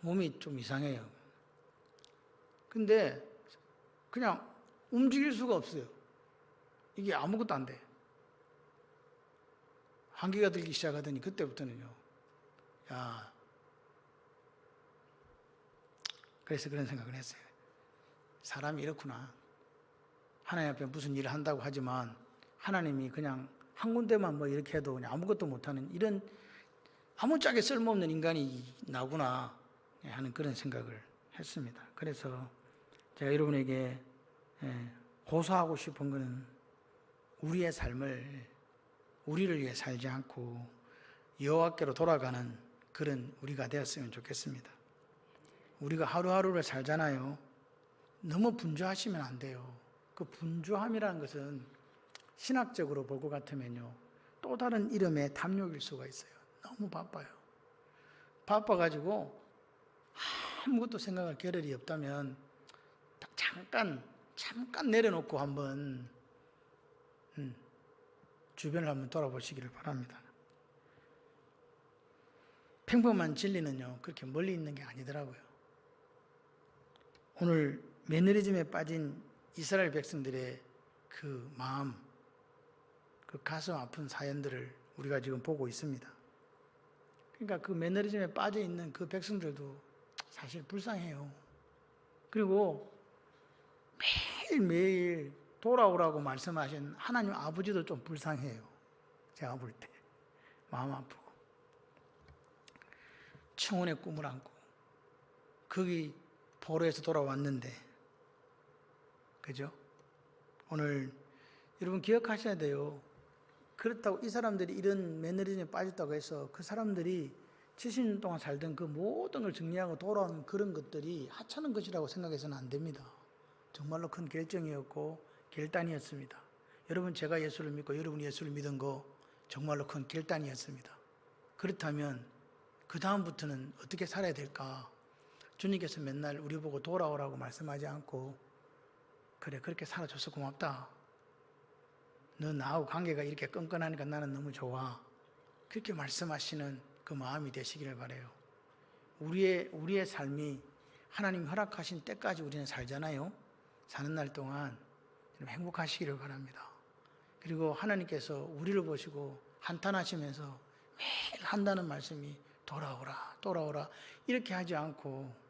몸이 좀 이상해요. 근데 그냥 움직일 수가 없어요. 이게 아무것도 안 돼. 한기가 들기 시작하더니 그때부터는요. 그래서 그런 생각을 했어요. 사람이 이렇구나. 하나님 앞에 무슨 일을 한다고 하지만 하나님이 그냥 한 군데만 뭐 이렇게 해도 그냥 아무것도 못하는 이런 아무짝에 쓸모없는 인간이 나구나 하는 그런 생각을 했습니다. 그래서 제가 여러분에게 호소하고 싶은 것은 우리의 삶을 우리를 위해 살지 않고 여호와께로 돌아가는 그런 우리가 되었으면 좋겠습니다. 우리가 하루하루를 살잖아요. 너무 분주하시면 안 돼요. 그 분주함이라는 것은 신학적으로 볼 것 같으면요. 또 다른 이름의 탐욕일 수가 있어요. 너무 바빠요. 바빠가지고 아무것도 생각할 겨를이 없다면 잠깐 내려놓고 한번 주변을 한번 돌아보시기를 바랍니다. 평범한 진리는요, 그렇게 멀리 있는 게 아니더라고요. 오늘 매너리즘에 빠진 이스라엘 백성들의 그 마음, 그 가슴 아픈 사연들을 우리가 지금 보고 있습니다. 그러니까 그 매너리즘에 빠져 있는 그 백성들도 사실 불쌍해요. 그리고 매일매일 돌아오라고 말씀하신 하나님 아버지도 좀 불쌍해요. 제가 볼 때. 마음 아프고. 청혼의 꿈을 안고. 거기 포로에서 돌아왔는데. 그죠? 오늘 여러분 기억하셔야 돼요. 그렇다고 이 사람들이 이런 매너리즘에 빠졌다고 해서 그 사람들이 70년 동안 살던 그 모든 걸 정리하고 돌아오는 그런 것들이 하찮은 것이라고 생각해서는 안 됩니다. 정말로 큰 결정이었고 결단이었습니다. 여러분 제가 예수를 믿고 여러분이 예수를 믿은 거 정말로 큰 결단이었습니다. 그렇다면 그 다음부터는 어떻게 살아야 될까? 주님께서 맨날 우리 보고 돌아오라고 말씀하지 않고 그래 그렇게 살아줘서 고맙다. 너 나하고 관계가 이렇게 끈끈하니까 나는 너무 좋아. 그렇게 말씀하시는 그 마음이 되시기를 바라요. 우리의 삶이 하나님 허락하신 때까지 우리는 살잖아요. 사는 날 동안 행복하시기를 바랍니다. 그리고 하나님께서 우리를 보시고 한탄하시면서 매일 한다는 말씀이 돌아오라, 돌아오라 이렇게 하지 않고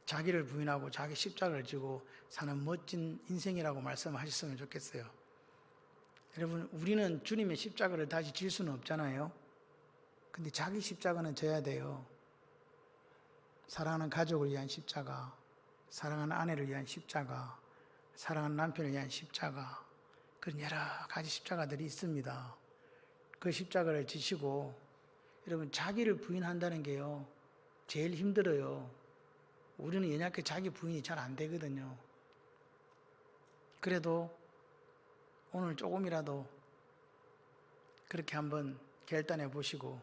자기를 부인하고 자기 십자가를 지고 사는 멋진 인생이라고 말씀하셨으면 좋겠어요. 여러분 우리는 주님의 십자가를 다시 질 수는 없잖아요. 근데 자기 십자가는 져야 돼요. 사랑하는 가족을 위한 십자가, 사랑하는 아내를 위한 십자가, 사랑하는 남편을 위한 십자가, 그런 여러 가지 십자가들이 있습니다. 그 십자가를 지시고 여러분 자기를 부인한다는 게요 제일 힘들어요. 우리는 연약해 자기 부인이 잘 안 되거든요. 그래도 오늘 조금이라도 그렇게 한번 결단해 보시고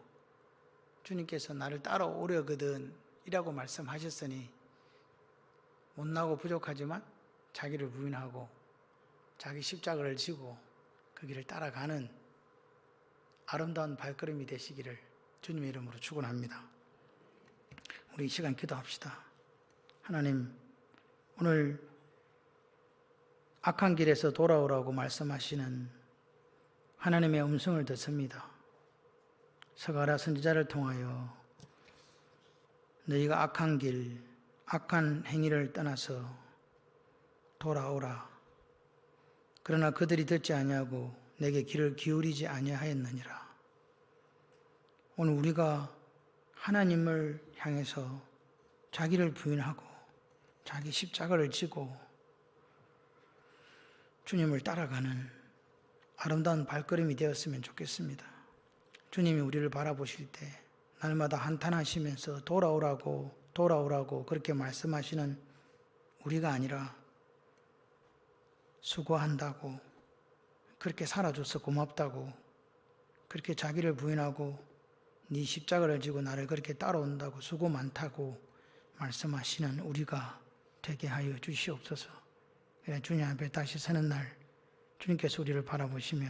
주님께서 나를 따라오려거든 이라고 말씀하셨으니 못나고 부족하지만 자기를 부인하고 자기 십자가를 지고 그 길을 따라가는 아름다운 발걸음이 되시기를 주님의 이름으로 축원합니다. 우리 이 시간 기도합시다. 하나님, 오늘 악한 길에서 돌아오라고 말씀하시는 하나님의 음성을 듣습니다. 스가랴 선지자를 통하여 너희가 악한 길, 악한 행위를 떠나서 돌아오라. 그러나 그들이 듣지 아니하고 내게 귀를 기울이지 아니하였느니라. 오늘 우리가 하나님을 향해서 자기를 부인하고 자기 십자가를 지고 주님을 따라가는 아름다운 발걸음이 되었으면 좋겠습니다. 주님이 우리를 바라보실 때 날마다 한탄하시면서 돌아오라고 그렇게 말씀하시는 우리가 아니라 수고한다고, 그렇게 살아줘서 고맙다고, 그렇게 자기를 부인하고 네 십자가를 지고 나를 그렇게 따라온다고 수고 많다고 말씀하시는 우리가 되게 하여 주시옵소서. 주님 앞에 다시 서는 날 주님께서 우리를 바라보시며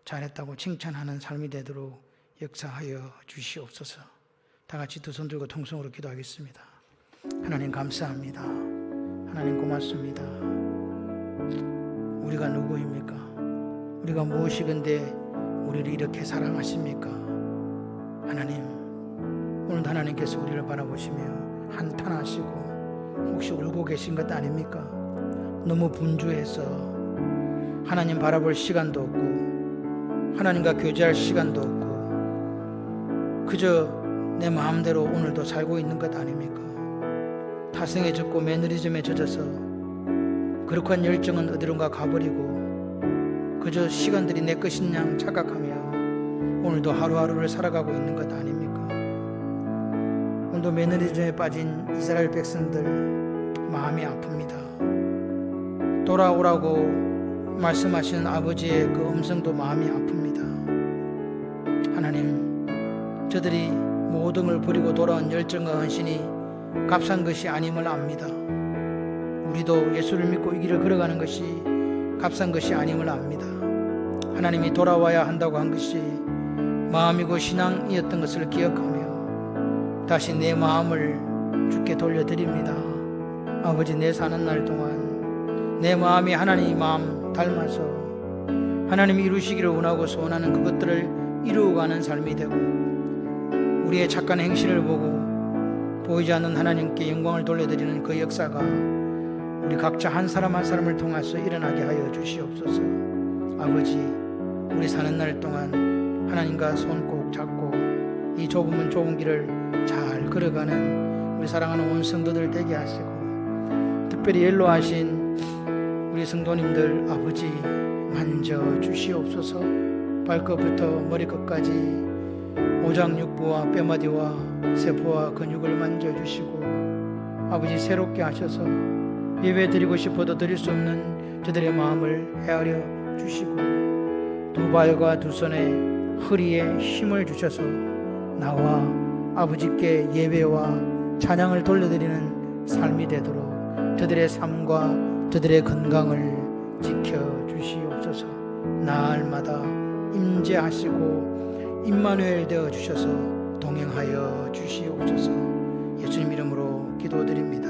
잘했다고 칭찬하는 삶이 되도록 역사하여 주시옵소서. 다 같이 두 손 들고 통성으로 기도하겠습니다. 하나님 감사합니다. 하나님 고맙습니다. 우리가 누구입니까? 우리가 무엇이건데 우리를 이렇게 사랑하십니까? 하나님, 오늘도 하나님께서 우리를 바라보시며 한탄하시고 혹시 울고 계신 것 아닙니까? 너무 분주해서 하나님 바라볼 시간도 없고 하나님과 교제할 시간도 없고 그저 내 마음대로 오늘도 살고 있는 것 아닙니까? 타성에 젖고 매너리즘에 젖어서 거룩한 열정은 어디론가 가버리고 그저 시간들이 내 것인 양 착각하며 오늘도 하루하루를 살아가고 있는 것 아닙니까? 오늘도 매너리즘에 빠진 이스라엘 백성들 마음이 아픕니다. 돌아오라고 말씀하시는 아버지의 그 음성도 마음이 아픕니다. 하나님, 저들이 모든 걸 버리고 돌아온 열정과 헌신이 값싼 것이 아님을 압니다. 우리도 예수를 믿고 이 길을 걸어가는 것이 값싼 것이 아님을 압니다. 하나님이 돌아와야 한다고 한 것이 마음이고 신앙이었던 것을 기억하며 다시 내 마음을 주께 돌려드립니다. 아버지, 내 사는 날 동안 내 마음이 하나님의 마음 닮아서 하나님이 이루시기를 원하고 소원하는 그것들을 이루어가는 삶이 되고 우리의 착한 행실을 보고 보이지 않는 하나님께 영광을 돌려드리는 그 역사가 우리 각자 한 사람 한 사람을 통해서 일어나게 하여 주시옵소서. 아버지, 우리 사는 날 동안 하나님과 손 꼭 잡고 이 좁으면 좁은 길을 잘 걸어가는 우리 사랑하는 온 성도들 되게 하시고 특별히 연로하신 우리 성도님들 아버지 만져 주시옵소서. 발끝부터 머리끝까지 오장육부와 뼈마디와 세포와 근육을 만져주시고 아버지 새롭게 하셔서 예배 드리고 싶어도 드릴 수 없는 저들의 마음을 헤아려 주시고 두 발과 두 손에 허리에 힘을 주셔서 나와 아버지께 예배와 찬양을 돌려드리는 삶이 되도록 저들의 삶과 저들의 건강을 지켜주시옵소서. 날마다 임재하시고 임마누엘 되어 주셔서 동행하여 주시옵소서. 예수님 이름으로 기도드립니다.